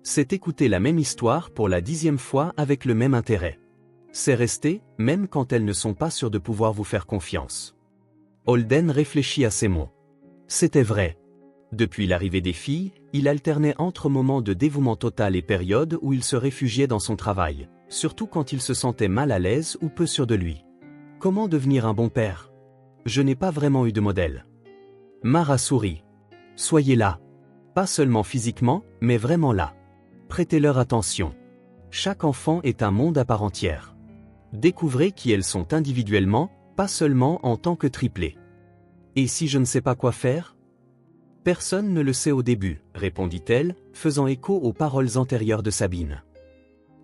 C'est écouter la même histoire pour la 10e fois avec le même intérêt. C'est rester, même quand elles ne sont pas sûres de pouvoir vous faire confiance. Holden réfléchit à ces mots. C'était vrai. Depuis l'arrivée des filles, il alternait entre moments de dévouement total et périodes où il se réfugiait dans son travail, surtout quand il se sentait mal à l'aise ou peu sûr de lui. Comment devenir un bon père ? Je n'ai pas vraiment eu de modèle. Mara sourit. Soyez là. Pas seulement physiquement, mais vraiment là. Prêtez-leur attention. Chaque enfant est un monde à part entière. Découvrez qui elles sont individuellement, pas seulement en tant que triplés. Et si je ne sais pas quoi faire ? Personne ne le sait au début, répondit-elle, faisant écho aux paroles antérieures de Sabine.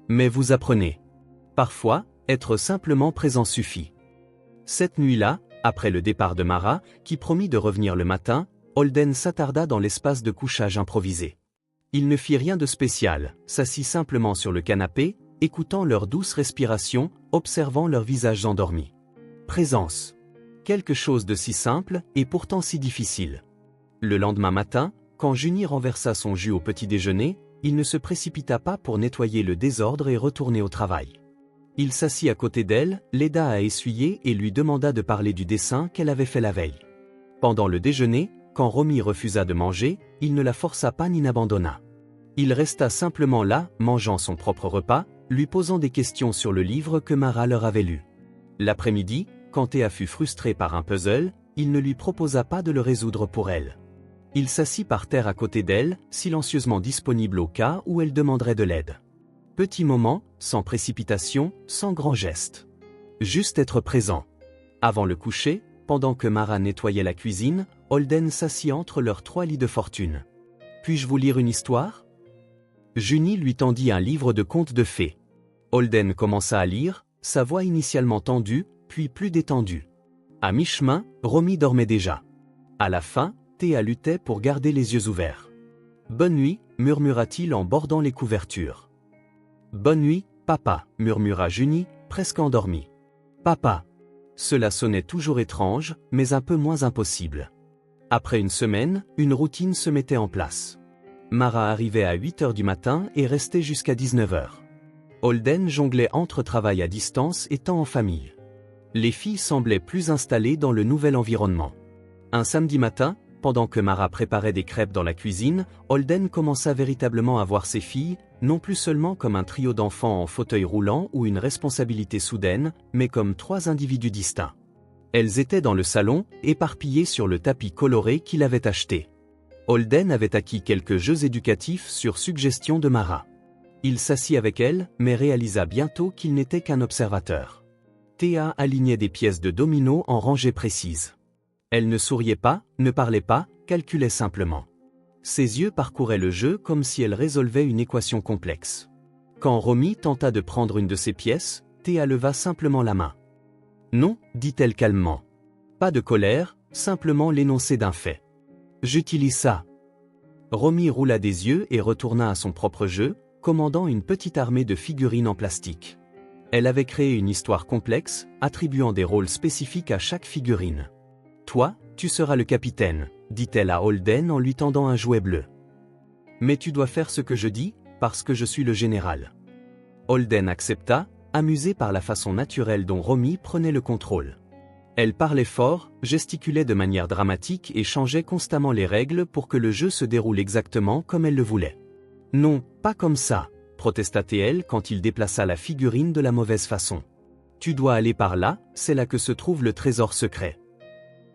Mais vous apprenez. Parfois, être simplement présent suffit. Cette nuit-là, après le départ de Mara, qui promit de revenir le matin, Holden s'attarda dans l'espace de couchage improvisé. Il ne fit rien de spécial, s'assit simplement sur le canapé, écoutant leur douce respiration, observant leurs visages endormis. Présence. Quelque chose de si simple et pourtant si difficile. Le lendemain matin, quand Junie renversa son jus au petit déjeuner, il ne se précipita pas pour nettoyer le désordre et retourner au travail. Il s'assit à côté d'elle, l'aida à essuyer et lui demanda de parler du dessin qu'elle avait fait la veille. Pendant le déjeuner, quand Romy refusa de manger, il ne la força pas ni n'abandonna. Il resta simplement là, mangeant son propre repas, lui posant des questions sur le livre que Mara leur avait lu. L'après-midi, quand Théa fut frustrée par un puzzle, il ne lui proposa pas de le résoudre pour elle. Il s'assit par terre à côté d'elle, silencieusement disponible au cas où elle demanderait de l'aide. Petit moment, sans précipitation, sans grand geste. Juste être présent. Avant le coucher, pendant que Mara nettoyait la cuisine, Holden s'assit entre leurs 3 lits de fortune. « Puis-je vous lire une histoire ?» Junie lui tendit un livre de contes de fées. Holden commença à lire, sa voix initialement tendue, puis plus détendue. À mi-chemin, Romy dormait déjà. À la fin, Théa luttait pour garder les yeux ouverts. « Bonne nuit », murmura-t-il en bordant les couvertures. « Bonne nuit, papa », murmura Junie, presque endormie. « Papa ». Cela sonnait toujours étrange, mais un peu moins impossible. Après une semaine, une routine se mettait en place. Mara arrivait à 8 h du matin et restait jusqu'à 19 h. Holden jonglait entre travail à distance et temps en famille. Les filles semblaient plus installées dans le nouvel environnement. Un samedi matin, pendant que Mara préparait des crêpes dans la cuisine, Holden commença véritablement à voir ses filles, non plus seulement comme un trio d'enfants en fauteuil roulant ou une responsabilité soudaine, mais comme 3 individus distincts. Elles étaient dans le salon, éparpillées sur le tapis coloré qu'il avait acheté. Holden avait acquis quelques jeux éducatifs sur suggestion de Mara. Il s'assit avec elle, mais réalisa bientôt qu'il n'était qu'un observateur. Théa alignait des pièces de domino en rangées précises. Elle ne souriait pas, ne parlait pas, calculait simplement. Ses yeux parcouraient le jeu comme si elle résolvait une équation complexe. Quand Romy tenta de prendre une de ces pièces, Théa leva simplement la main. « Non », dit-elle calmement. Pas de colère, simplement l'énoncé d'un fait. « J'utilise ça. » Romy roula des yeux et retourna à son propre jeu, commandant une petite armée de figurines en plastique. Elle avait créé une histoire complexe, attribuant des rôles spécifiques à chaque figurine. « Toi, tu seras le capitaine », dit-elle à Holden en lui tendant un jouet bleu. « Mais tu dois faire ce que je dis, parce que je suis le général. » Holden accepta, amusé par la façon naturelle dont Romy prenait le contrôle. Elle parlait fort, gesticulait de manière dramatique et changeait constamment les règles pour que le jeu se déroule exactement comme elle le voulait. « Non, pas comme ça », protesta-t-elle quand il déplaça la figurine de la mauvaise façon. « Tu dois aller par là, c'est là que se trouve le trésor secret. »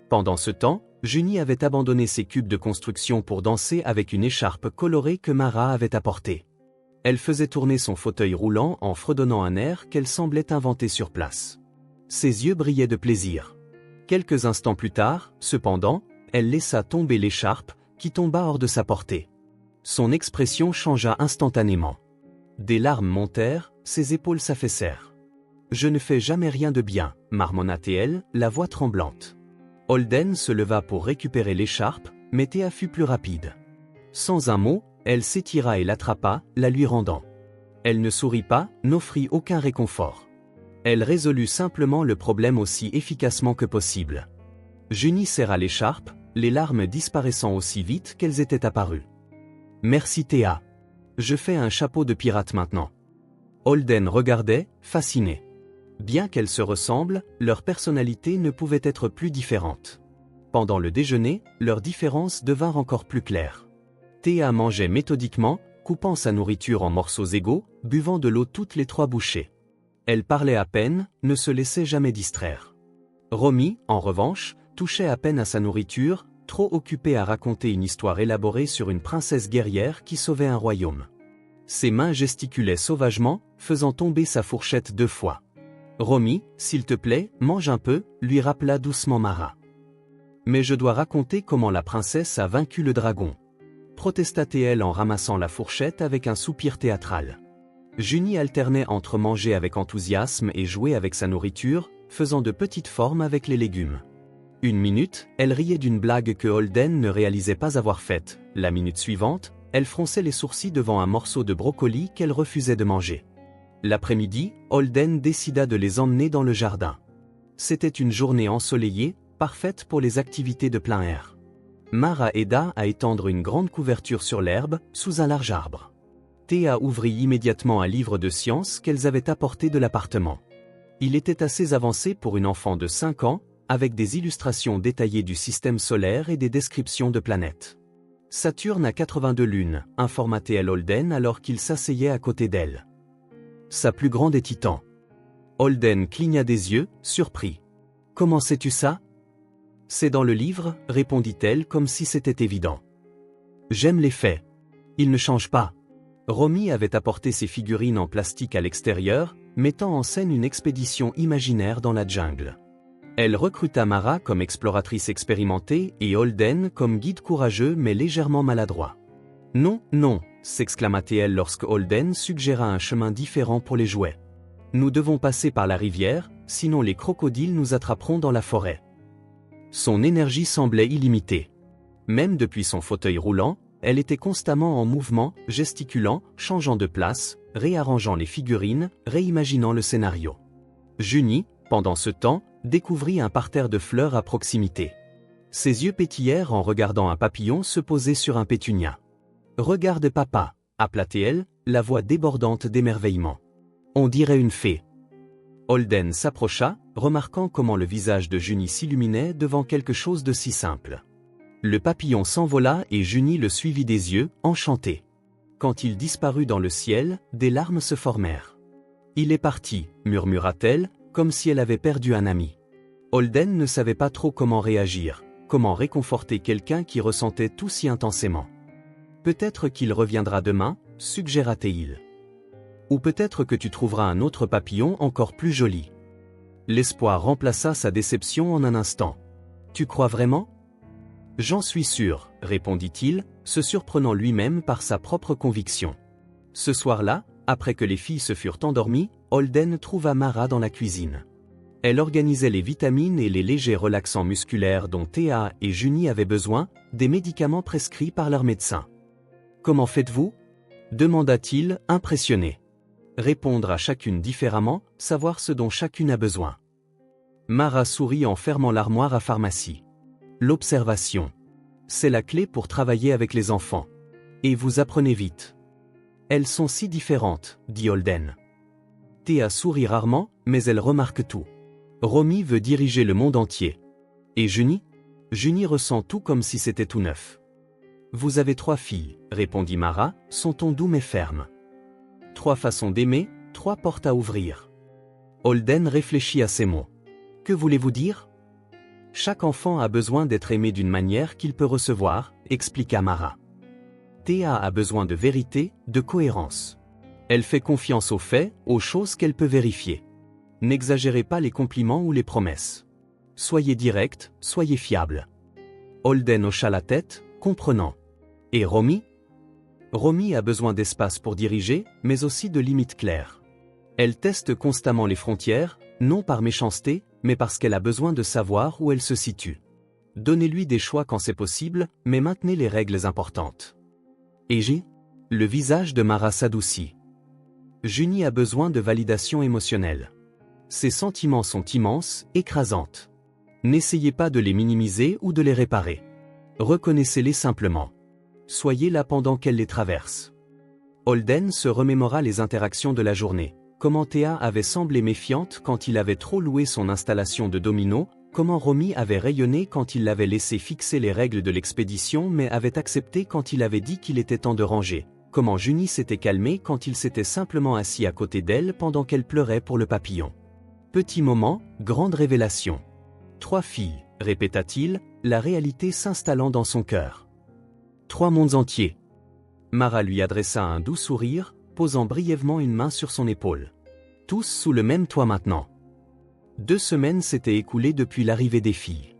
Pendant ce temps, Junie avait abandonné ses cubes de construction pour danser avec une écharpe colorée que Mara avait apportée. Elle faisait tourner son fauteuil roulant en fredonnant un air qu'elle semblait inventer sur place. Ses yeux brillaient de plaisir. Quelques instants plus tard, cependant, elle laissa tomber l'écharpe, qui tomba hors de sa portée. Son expression changea instantanément. Des larmes montèrent, ses épaules s'affaissèrent. « Je ne fais jamais rien de bien », marmonna-t-elle, la voix tremblante. Holden se leva pour récupérer l'écharpe, mais Théa fut plus rapide. Sans un mot, elle s'étira et l'attrapa, la lui rendant. Elle ne sourit pas, n'offrit aucun réconfort. Elle résolut simplement le problème aussi efficacement que possible. Junie serra l'écharpe, les larmes disparaissant aussi vite qu'elles étaient apparues. « Merci Théa. Je fais un chapeau de pirate maintenant. » Holden regardait, fasciné. Bien qu'elles se ressemblent, leurs personnalités ne pouvaient être plus différentes. Pendant le déjeuner, leurs différences devinrent encore plus claires. Théa mangeait méthodiquement, coupant sa nourriture en morceaux égaux, buvant de l'eau toutes les 3 bouchées. Elle parlait à peine, ne se laissait jamais distraire. Romy, en revanche, touchait à peine à sa nourriture, trop occupée à raconter une histoire élaborée sur une princesse guerrière qui sauvait un royaume. Ses mains gesticulaient sauvagement, faisant tomber sa fourchette 2 fois. « Romy, s'il te plaît, mange un peu », lui rappela doucement Mara. « Mais je dois raconter comment la princesse a vaincu le dragon. » protesta-t-elle en ramassant la fourchette avec un soupir théâtral. Junie alternait entre manger avec enthousiasme et jouer avec sa nourriture, faisant de petites formes avec les légumes. Une minute, elle riait d'une blague que Holden ne réalisait pas avoir faite. La minute suivante, elle fronçait les sourcils devant un morceau de brocoli qu'elle refusait de manger. L'après-midi, Holden décida de les emmener dans le jardin. C'était une journée ensoleillée, parfaite pour les activités de plein air. Mara aida à étendre une grande couverture sur l'herbe, sous un large arbre. Théa ouvrit immédiatement un livre de sciences qu'elles avaient apporté de l'appartement. Il était assez avancé pour une enfant de 5 ans, avec des illustrations détaillées du système solaire et des descriptions de planètes. Saturne a 82 lunes, informa-t-elle Holden alors qu'il s'asseyait à côté d'elle. Sa plus grande est Titan. Holden cligna des yeux, surpris. « Comment sais-tu ça ?»« C'est dans le livre, répondit-elle comme si c'était évident. J'aime les faits. Ils ne changent pas. Romy avait apporté ses figurines en plastique à l'extérieur, mettant en scène une expédition imaginaire dans la jungle. Elle recruta Mara comme exploratrice expérimentée et Holden comme guide courageux mais légèrement maladroit. « Non, non !» s'exclama-t-elle lorsque Holden suggéra un chemin différent pour les jouets. « Nous devons passer par la rivière, sinon les crocodiles nous attraperont dans la forêt. » Son énergie semblait illimitée. Même depuis son fauteuil roulant, elle était constamment en mouvement, gesticulant, changeant de place, réarrangeant les figurines, réimaginant le scénario. Junie, pendant ce temps, découvrit un parterre de fleurs à proximité. Ses yeux pétillèrent en regardant un papillon se poser sur un pétunia. « Regarde papa !» appela-t-elle, la voix débordante d'émerveillement. « On dirait une fée. » Holden s'approcha, remarquant comment le visage de Junie s'illuminait devant quelque chose de si simple. Le papillon s'envola et Junie le suivit des yeux, enchantée. Quand il disparut dans le ciel, des larmes se formèrent. « Il est parti » murmura-t-elle, comme si elle avait perdu un ami. Holden ne savait pas trop comment réagir, comment réconforter quelqu'un qui ressentait tout si intensément. « Peut-être qu'il reviendra demain » suggéra-t-il. « Ou peut-être que tu trouveras un autre papillon encore plus joli. » L'espoir remplaça sa déception en un instant. « Tu crois vraiment ?»« J'en suis sûr » répondit-il, se surprenant lui-même par sa propre conviction. Ce soir-là, après que les filles se furent endormies, Holden trouva Mara dans la cuisine. Elle organisait les vitamines et les légers relaxants musculaires dont Théa et Junie avaient besoin, des médicaments prescrits par leur médecin. « Comment faites-vous » demanda-t-il, impressionné. Répondre à chacune différemment, savoir ce dont chacune a besoin. Mara sourit en fermant l'armoire à pharmacie. L'observation. C'est la clé pour travailler avec les enfants. Et vous apprenez vite. Elles sont si différentes, dit Holden. Théa sourit rarement, mais elle remarque tout. Romy veut diriger le monde entier. Et Junie ? Junie ressent tout comme si c'était tout neuf. Vous avez 3 filles, répondit Mara, son ton doux mais ferme. 3 façons d'aimer, 3 portes à ouvrir. Holden réfléchit à ces mots. Que voulez-vous dire ? Chaque enfant a besoin d'être aimé d'une manière qu'il peut recevoir, expliqua Mara. Théa a besoin de vérité, de cohérence. Elle fait confiance aux faits, aux choses qu'elle peut vérifier. N'exagérez pas les compliments ou les promesses. Soyez direct, soyez fiable. Holden hocha la tête, comprenant. Et Romy ? Romy a besoin d'espace pour diriger, mais aussi de limites claires. Elle teste constamment les frontières, non par méchanceté, mais parce qu'elle a besoin de savoir où elle se situe. Donnez-lui des choix quand c'est possible, mais maintenez les règles importantes. Et J ? Le visage de Mara s'adoucit. Junie a besoin de validation émotionnelle. Ses sentiments sont immenses, écrasantes. N'essayez pas de les minimiser ou de les réparer. Reconnaissez-les simplement. Soyez là pendant qu'elle les traverse. Holden se remémora les interactions de la journée. Comment Théa avait semblé méfiante quand il avait trop loué son installation de domino, comment Romy avait rayonné quand il l'avait laissé fixer les règles de l'expédition mais avait accepté quand il avait dit qu'il était temps de ranger, comment Junie s'était calmée quand il s'était simplement assis à côté d'elle pendant qu'elle pleurait pour le papillon. Petit moment, grande révélation. 3 filles, répéta-t-il, la réalité s'installant dans son cœur. 3 mondes entiers. Mara lui adressa un doux sourire, posant brièvement une main sur son épaule. Tous sous le même toit maintenant. 2 semaines s'étaient écoulées depuis l'arrivée des filles.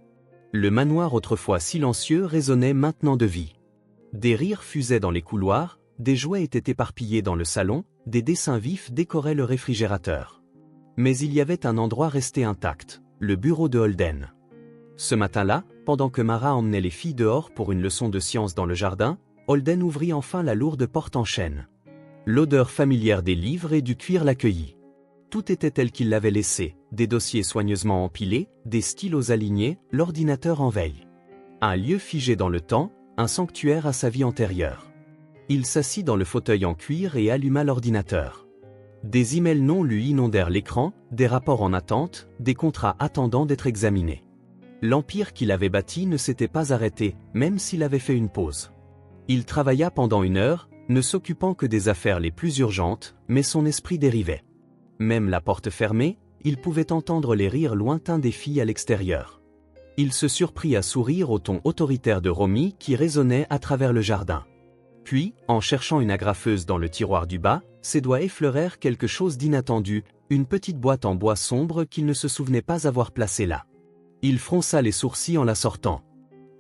Le manoir autrefois silencieux résonnait maintenant de vie. Des rires fusaient dans les couloirs, des jouets étaient éparpillés dans le salon, des dessins vifs décoraient le réfrigérateur. Mais il y avait un endroit resté intact, le bureau de Holden. Ce matin-là, pendant que Mara emmenait les filles dehors pour une leçon de science dans le jardin, Holden ouvrit enfin la lourde porte en chêne. L'odeur familière des livres et du cuir l'accueillit. Tout était tel qu'il l'avait laissé, des dossiers soigneusement empilés, des stylos alignés, l'ordinateur en veille. Un lieu figé dans le temps, un sanctuaire à sa vie antérieure. Il s'assit dans le fauteuil en cuir et alluma l'ordinateur. Des emails non lus inondèrent l'écran, des rapports en attente, des contrats attendant d'être examinés. L'empire qu'il avait bâti ne s'était pas arrêté, même s'il avait fait une pause. Il travailla pendant 1 heure, ne s'occupant que des affaires les plus urgentes, mais son esprit dérivait. Même la porte fermée, il pouvait entendre les rires lointains des filles à l'extérieur. Il se surprit à sourire au ton autoritaire de Romy qui résonnait à travers le jardin. Puis, en cherchant une agrafeuse dans le tiroir du bas, ses doigts effleurèrent quelque chose d'inattendu, une petite boîte en bois sombre qu'il ne se souvenait pas avoir placée là. Il fronça les sourcils en la sortant.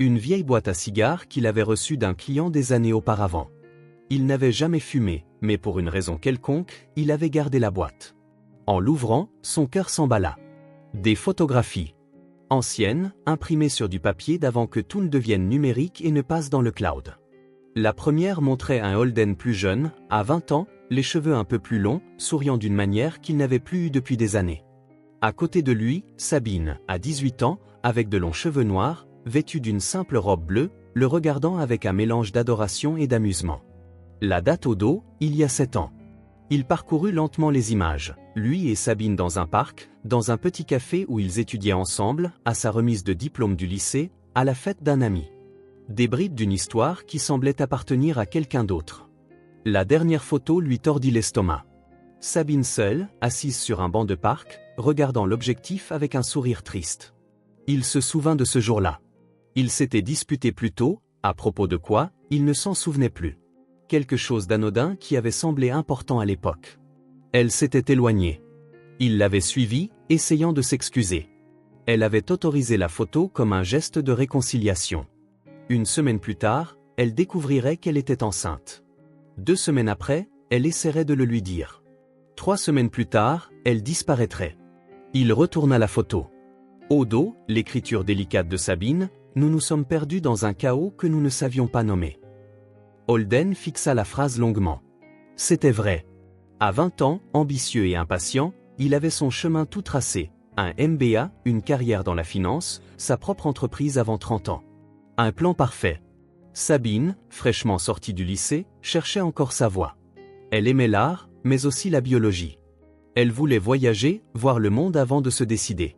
Une vieille boîte à cigares qu'il avait reçue d'un client des années auparavant. Il n'avait jamais fumé, mais pour une raison quelconque, il avait gardé la boîte. En l'ouvrant, son cœur s'emballa. Des photographies. Anciennes, imprimées sur du papier d'avant que tout ne devienne numérique et ne passe dans le cloud. La première montrait un Holden plus jeune, à 20 ans, les cheveux un peu plus longs, souriant d'une manière qu'il n'avait plus eue depuis des années. À côté de lui, Sabine, à 18 ans, avec de longs cheveux noirs, vêtue d'une simple robe bleue, le regardant avec un mélange d'adoration et d'amusement. La date au dos, il y a 7 ans. Il parcourut lentement les images, lui et Sabine dans un parc, dans un petit café où ils étudiaient ensemble, à sa remise de diplôme du lycée, à la fête d'un ami. Des bribes d'une histoire qui semblait appartenir à quelqu'un d'autre. La dernière photo lui tordit l'estomac. Sabine seule, assise sur un banc de parc, regardant l'objectif avec un sourire triste. Il se souvint de ce jour-là. Ils s'étaient disputés plus tôt, à propos de quoi, il ne s'en souvenait plus. Quelque chose d'anodin qui avait semblé important à l'époque. Elle s'était éloignée. Il l'avait suivie, essayant de s'excuser. Elle avait autorisé la photo comme un geste de réconciliation. 1 semaine plus tard, elle découvrirait qu'elle était enceinte. 2 semaines après, elle essaierait de le lui dire. 3 semaines plus tard, elle disparaîtrait. Il retourna la photo. Au dos, l'écriture délicate de Sabine, « Nous nous sommes perdus dans un chaos que nous ne savions pas nommer ». Holden fixa la phrase longuement. C'était vrai. À 20 ans, ambitieux et impatient, il avait son chemin tout tracé. Un MBA, une carrière dans la finance, sa propre entreprise avant 30 ans. Un plan parfait. Sabine, fraîchement sortie du lycée, cherchait encore sa voie. Elle aimait l'art, mais aussi la biologie. Elle voulait voyager, voir le monde avant de se décider.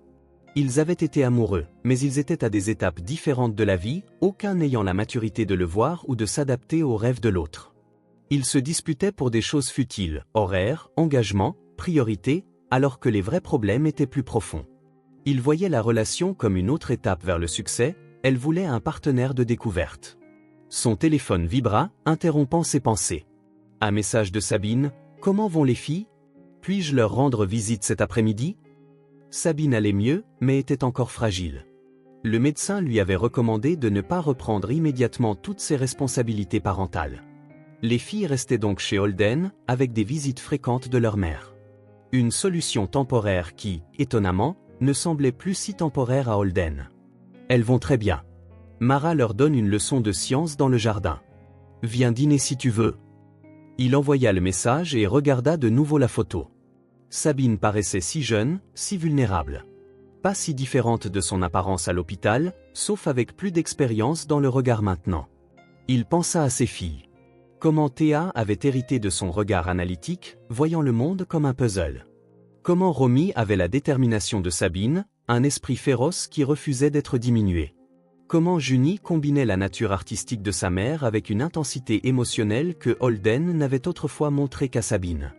Ils avaient été amoureux, mais ils étaient à des étapes différentes de la vie, aucun n'ayant la maturité de le voir ou de s'adapter aux rêves de l'autre. Ils se disputaient pour des choses futiles, horaires, engagements, priorités, alors que les vrais problèmes étaient plus profonds. Ils voyaient la relation comme une autre étape vers le succès, elle voulait un partenaire de découverte. Son téléphone vibra, interrompant ses pensées. Un message de Sabine. Comment vont les filles? Puis-je leur rendre visite cet après-midi? Sabine allait mieux, mais était encore fragile. Le médecin lui avait recommandé de ne pas reprendre immédiatement toutes ses responsabilités parentales. Les filles restaient donc chez Holden, avec des visites fréquentes de leur mère. Une solution temporaire qui, étonnamment, ne semblait plus si temporaire à Holden. Elles vont très bien. Mara leur donne une leçon de science dans le jardin. Viens dîner si tu veux. Il envoya le message et regarda de nouveau la photo. Sabine paraissait si jeune, si vulnérable. Pas si différente de son apparence à l'hôpital, sauf avec plus d'expérience dans le regard maintenant. Il pensa à ses filles. Comment Théa avait hérité de son regard analytique, voyant le monde comme un puzzle. Comment Romy avait la détermination de Sabine, un esprit féroce qui refusait d'être diminué. Comment Junie combinait la nature artistique de sa mère avec une intensité émotionnelle que Holden n'avait autrefois montrée qu'à Sabine.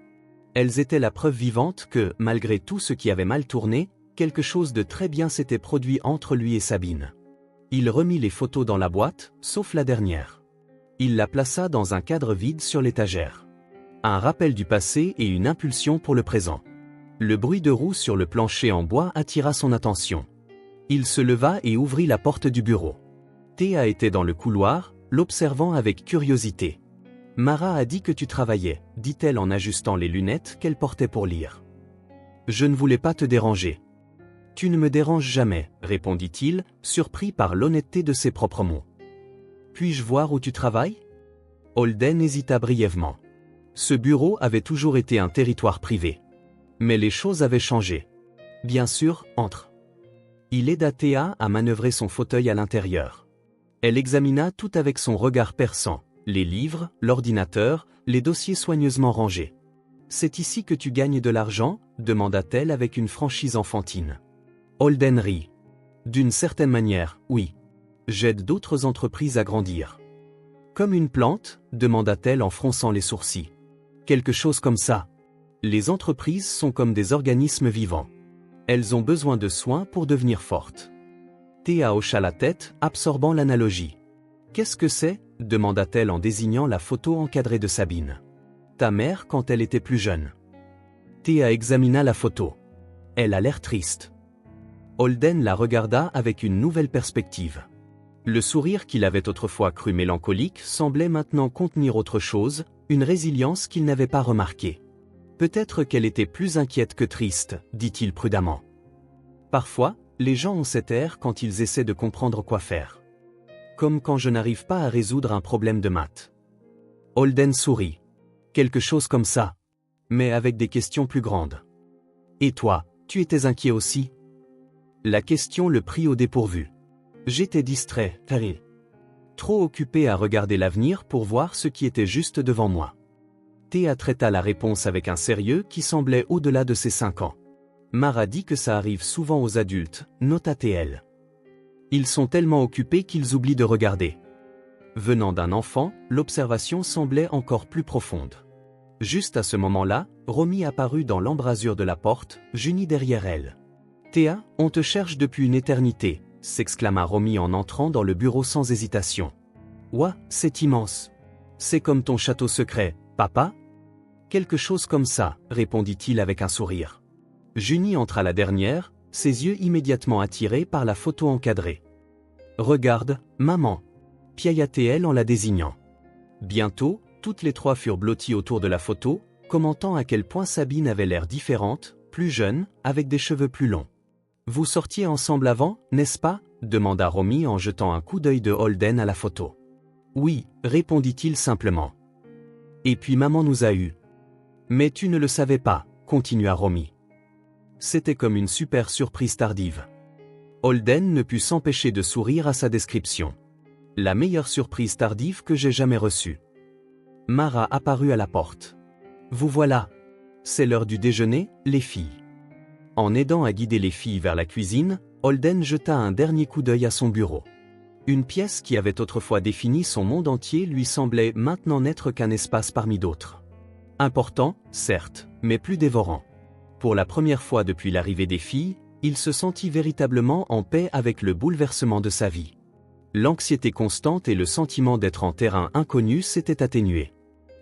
Elles étaient la preuve vivante que, malgré tout ce qui avait mal tourné, quelque chose de très bien s'était produit entre lui et Sabine. Il remit les photos dans la boîte, sauf la dernière. Il la plaça dans un cadre vide sur l'étagère. Un rappel du passé et une impulsion pour le présent. Le bruit de roues sur le plancher en bois attira son attention. Il se leva et ouvrit la porte du bureau. Théa était dans le couloir, l'observant avec curiosité. « Mara a dit que tu travaillais », dit-elle en ajustant les lunettes qu'elle portait pour lire. « Je ne voulais pas te déranger. »« Tu ne me déranges jamais », répondit-il, surpris par l'honnêteté de ses propres mots. « Puis-je voir où tu travailles ?» Holden hésita brièvement. Ce bureau avait toujours été un territoire privé. Mais les choses avaient changé. Bien sûr, entre. Il aida Théa à manœuvrer son fauteuil à l'intérieur. Elle examina tout avec son regard perçant, les livres, l'ordinateur, les dossiers soigneusement rangés. « C'est ici que tu gagnes de l'argent » demanda-t-elle avec une franchise enfantine. Holden rit. « D'une certaine manière, oui. J'aide d'autres entreprises à grandir. »« Comme une plante » demanda-t-elle en fronçant les sourcils. « Quelque chose comme ça. Les entreprises sont comme des organismes vivants. Elles ont besoin de soins pour devenir fortes. » Théa hocha la tête, absorbant l'analogie. « Qu'est-ce que c'est » demanda-t-elle en désignant la photo encadrée de Sabine. « Ta mère quand elle était plus jeune. » Théa examina la photo. Elle a l'air triste. Holden la regarda avec une nouvelle perspective. Le sourire qu'il avait autrefois cru mélancolique semblait maintenant contenir autre chose, une résilience qu'il n'avait pas remarquée. « Peut-être qu'elle était plus inquiète que triste, dit-il prudemment. Parfois, les gens ont cet air quand ils essaient de comprendre quoi faire. Comme quand je n'arrive pas à résoudre un problème de maths. » Holden sourit. Quelque chose comme ça. Mais avec des questions plus grandes. Et toi, tu étais inquiet aussi ? La question le prit au dépourvu. J'étais distrait, trop occupé à regarder l'avenir pour voir ce qui était juste devant moi. Théa traita la réponse avec un sérieux qui semblait au-delà de ses 5 ans. Mara dit que ça arrive souvent aux adultes, nota-t-elle. Ils sont tellement occupés qu'ils oublient de regarder. Venant d'un enfant, l'observation semblait encore plus profonde. Juste à ce moment-là, Romy apparut dans l'embrasure de la porte, Junie derrière elle. « Théa, on te cherche depuis une éternité », s'exclama Romy en entrant dans le bureau sans hésitation. « Ouah, c'est immense. C'est comme ton château secret, papa ?» « Quelque chose comme ça, » répondit-il avec un sourire. Junie entra la dernière, ses yeux immédiatement attirés par la photo encadrée. « Regarde, maman » piailla-t-elle en la désignant. Bientôt, toutes les trois furent blotties autour de la photo, commentant à quel point Sabine avait l'air différente, plus jeune, avec des cheveux plus longs. « Vous sortiez ensemble avant, n'est-ce pas » demanda Romy en jetant un coup d'œil de Holden à la photo. « Oui » répondit-il simplement. « Et puis maman nous a eus. »« Mais tu ne le savais pas » continua Romy. C'était comme une super surprise tardive. Holden ne put s'empêcher de sourire à sa description. La meilleure surprise tardive que j'ai jamais reçue. Mara apparut à la porte. « Vous voilà. C'est l'heure du déjeuner, les filles. » En aidant à guider les filles vers la cuisine, Holden jeta un dernier coup d'œil à son bureau. Une pièce qui avait autrefois défini son monde entier lui semblait maintenant n'être qu'un espace parmi d'autres. Important, certes, mais plus dévorant. Pour la première fois depuis l'arrivée des filles, il se sentit véritablement en paix avec le bouleversement de sa vie. L'anxiété constante et le sentiment d'être en terrain inconnu s'étaient atténués.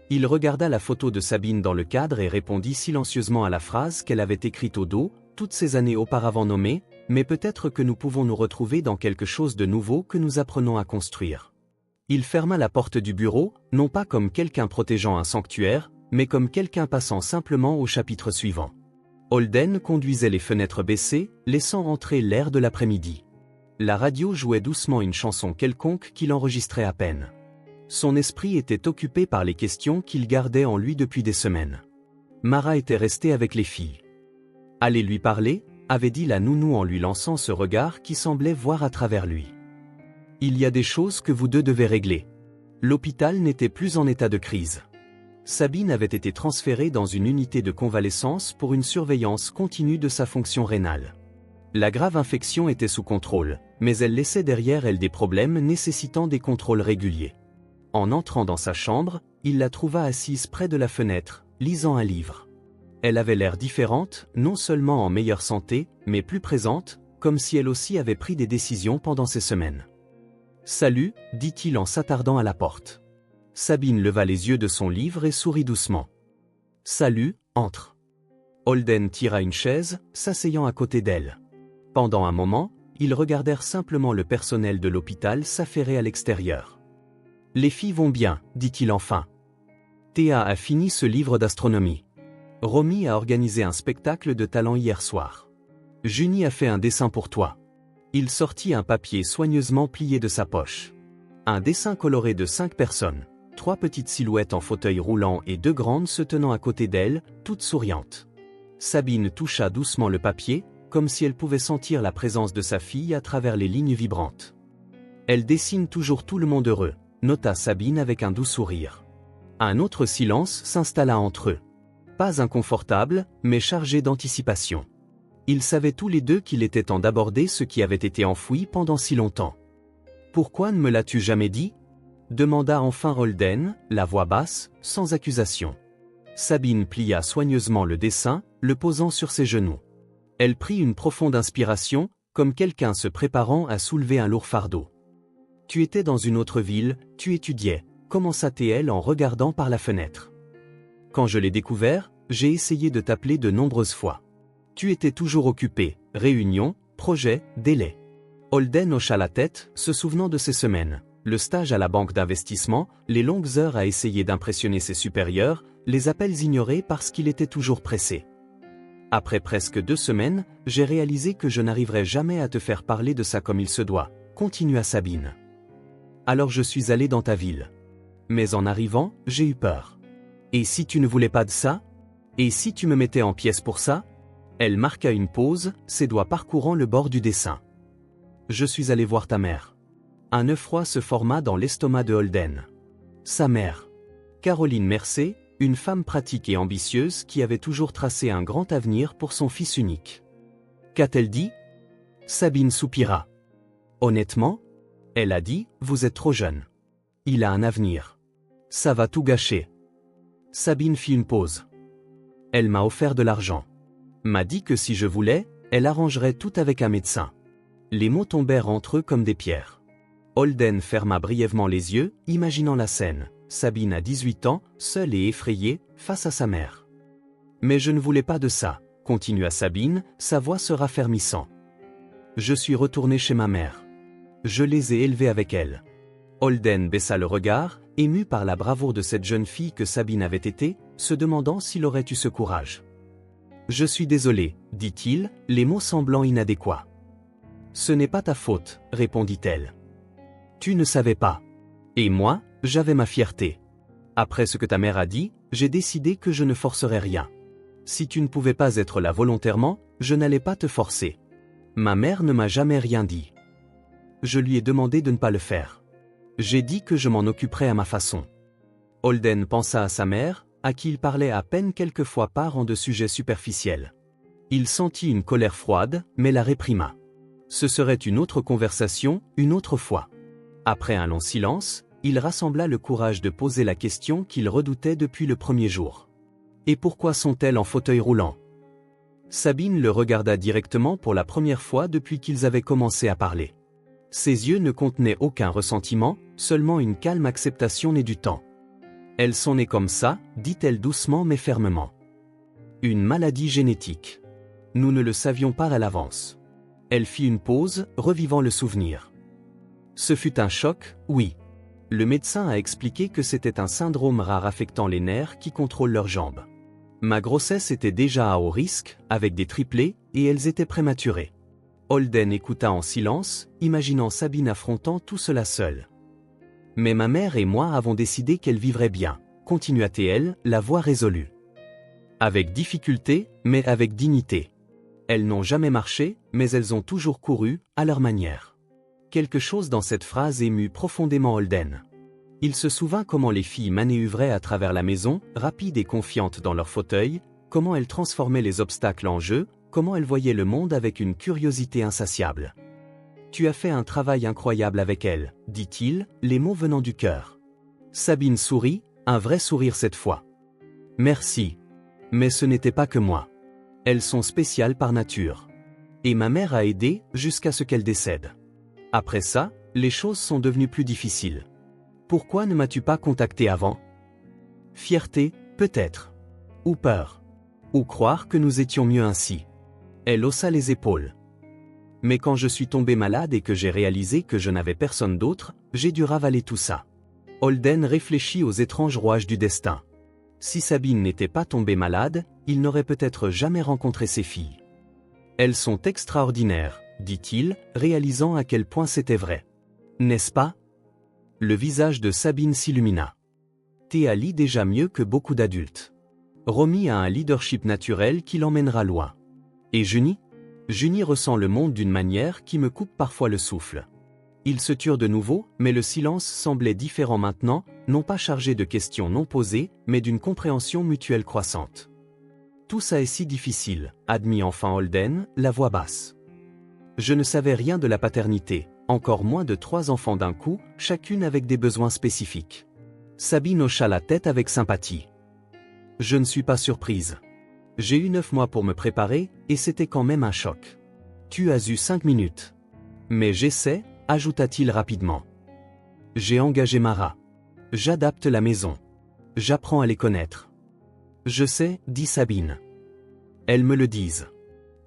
Il regarda la photo de Sabine dans le cadre et répondit silencieusement à la phrase qu'elle avait écrite au dos, toutes ces années auparavant nommée, mais peut-être que nous pouvons nous retrouver dans quelque chose de nouveau que nous apprenons à construire. Il ferma la porte du bureau, non pas comme quelqu'un protégeant un sanctuaire, mais comme quelqu'un passant simplement au chapitre suivant. Holden conduisait les fenêtres baissées, laissant entrer l'air de l'après-midi. La radio jouait doucement une chanson quelconque qu'il enregistrait à peine. Son esprit était occupé par les questions qu'il gardait en lui depuis des semaines. Mara était restée avec les filles. « Allez lui parler » avait dit la nounou en lui lançant ce regard qui semblait voir à travers lui. « Il y a des choses que vous deux devez régler. » L'hôpital n'était plus en état de crise. Sabine avait été transférée dans une unité de convalescence pour une surveillance continue de sa fonction rénale. La grave infection était sous contrôle, mais elle laissait derrière elle des problèmes nécessitant des contrôles réguliers. En entrant dans sa chambre, il la trouva assise près de la fenêtre, lisant un livre. Elle avait l'air différente, non seulement en meilleure santé, mais plus présente, comme si elle aussi avait pris des décisions pendant ces semaines. « Salut » dit-il en s'attardant à la porte. Sabine leva les yeux de son livre et sourit doucement. « Salut, entre. » Holden tira une chaise, s'asseyant à côté d'elle. Pendant un moment, ils regardèrent simplement le personnel de l'hôpital s'affairer à l'extérieur. « Les filles vont bien, dit-il enfin. Théa a fini ce livre d'astronomie. Romy a organisé un spectacle de talent hier soir. Junie a fait un dessin pour toi. » Il sortit un papier soigneusement plié de sa poche. Un dessin coloré de 5 personnes. 3 petites silhouettes en fauteuil roulant et 2 grandes se tenant à côté d'elle, toutes souriantes. Sabine toucha doucement le papier, comme si elle pouvait sentir la présence de sa fille à travers les lignes vibrantes. Elle dessine toujours tout le monde heureux, nota Sabine avec un doux sourire. Un autre silence s'installa entre eux. Pas inconfortable, mais chargé d'anticipation. Ils savaient tous les deux qu'il était temps d'aborder ce qui avait été enfoui pendant si longtemps. « Pourquoi ne me l'as-tu jamais dit ?» demanda enfin Holden, la voix basse, sans accusation. Sabine plia soigneusement le dessin, le posant sur ses genoux. Elle prit une profonde inspiration, comme quelqu'un se préparant à soulever un lourd fardeau. « Tu étais dans une autre ville, tu étudiais, » commença-t-elle en regardant par la fenêtre. « Quand je l'ai découvert, j'ai essayé de t'appeler de nombreuses fois. Tu étais toujours occupé, réunions, projets, délais. » Holden hocha la tête, se souvenant de ces semaines. Le stage à la banque d'investissement, les longues heures à essayer d'impressionner ses supérieurs, les appels ignorés parce qu'il était toujours pressé. Après presque 2 semaines, j'ai réalisé que je n'arriverais jamais à te faire parler de ça comme il se doit, continua Sabine. Alors je suis allé dans ta ville. Mais en arrivant, j'ai eu peur. Et si tu ne voulais pas de ça? Et si tu me mettais en pièces pour ça? Elle marqua une pause, ses doigts parcourant le bord du dessin. Je suis allé voir ta mère. Un œuf froid se forma dans l'estomac de Holden. Sa mère. Caroline Mercé, une femme pratique et ambitieuse qui avait toujours tracé un grand avenir pour son fils unique. Qu'a-t-elle dit? Sabine soupira. Honnêtement? Elle a dit, vous êtes trop jeune. Il a un avenir. Ça va tout gâcher. Sabine fit une pause. Elle m'a offert de l'argent. M'a dit que si je voulais, elle arrangerait tout avec un médecin. Les mots tombèrent entre eux comme des pierres. Holden ferma brièvement les yeux, imaginant la scène. Sabine a 18 ans, seule et effrayée, face à sa mère. Mais je ne voulais pas de ça, continua Sabine, sa voix se raffermissant. Je suis retourné chez ma mère. Je les ai élevés avec elle. Holden baissa le regard, ému par la bravoure de cette jeune fille que Sabine avait été, se demandant s'il aurait eu ce courage. Je suis désolé, dit-il, les mots semblant inadéquats. Ce n'est pas ta faute, répondit-elle. Tu ne savais pas. Et moi, j'avais ma fierté. Après ce que ta mère a dit, j'ai décidé que je ne forcerais rien. Si tu ne pouvais pas être là volontairement, je n'allais pas te forcer. Ma mère ne m'a jamais rien dit. Je lui ai demandé de ne pas le faire. J'ai dit que je m'en occuperais à ma façon. Holden pensa à sa mère, à qui il parlait à peine quelques fois par an de sujets superficiels. Il sentit une colère froide, mais la réprima. Ce serait une autre conversation, une autre fois. Après un long silence, il rassembla le courage de poser la question qu'il redoutait depuis le premier jour. Et pourquoi sont-elles en fauteuil roulant? Sabine le regarda directement pour la première fois depuis qu'ils avaient commencé à parler. Ses yeux ne contenaient aucun ressentiment, seulement une calme acceptation née du temps. Elles sont nées comme ça, dit-elle doucement mais fermement. Une maladie génétique. Nous ne le savions pas à l'avance. Elle fit une pause, revivant le souvenir. Ce fut un choc, oui. Le médecin a expliqué que c'était un syndrome rare affectant les nerfs qui contrôlent leurs jambes. Ma grossesse était déjà à haut risque, avec des triplés, et elles étaient prématurées. Holden écouta en silence, imaginant Sabine affrontant tout cela seule. Mais ma mère et moi avons décidé qu'elle vivrait bien, continua-t-elle, la voix résolue. Avec difficulté, mais avec dignité. Elles n'ont jamais marché, mais elles ont toujours couru, à leur manière. Quelque chose dans cette phrase émut profondément Holden. Il se souvint comment les filles manœuvraient à travers la maison, rapides et confiantes dans leur fauteuil, comment elles transformaient les obstacles en jeu, comment elles voyaient le monde avec une curiosité insatiable. « Tu as fait un travail incroyable avec elles, » dit-il, les mots venant du cœur. Sabine sourit, un vrai sourire cette fois. « Merci. Mais ce n'était pas que moi. Elles sont spéciales par nature. Et ma mère a aidé, jusqu'à ce qu'elle décède. Après ça, les choses sont devenues plus difficiles. Pourquoi ne m'as-tu pas contacté avant? Fierté, peut-être. Ou peur. Ou croire que nous étions mieux ainsi. Elle haussa les épaules. Mais quand je suis tombé malade et que j'ai réalisé que je n'avais personne d'autre, j'ai dû ravaler tout ça. Holden réfléchit aux étranges rouages du destin. Si Sabine n'était pas tombée malade, il n'aurait peut-être jamais rencontré ses filles. Elles sont extraordinaires, dit-il, réalisant à quel point c'était vrai. N'est-ce pas? Le visage de Sabine s'illumina. Théa lit déjà mieux que beaucoup d'adultes. Romy a un leadership naturel qui l'emmènera loin. Et Junie? Junie ressent le monde d'une manière qui me coupe parfois le souffle. Ils se turent de nouveau, mais le silence semblait différent maintenant, non pas chargé de questions non posées, mais d'une compréhension mutuelle croissante. Tout ça est si difficile, admit enfin Holden, la voix basse. Je ne savais rien de la paternité, encore moins de 3 enfants d'un coup, chacune avec des besoins spécifiques. Sabine hocha la tête avec sympathie. Je ne suis pas surprise. J'ai eu 9 mois pour me préparer, et c'était quand même un choc. Tu as eu 5 minutes. Mais j'essaie, ajouta-t-il rapidement. J'ai engagé Mara. J'adapte la maison. J'apprends à les connaître. Je sais, dit Sabine. Elles me le disent.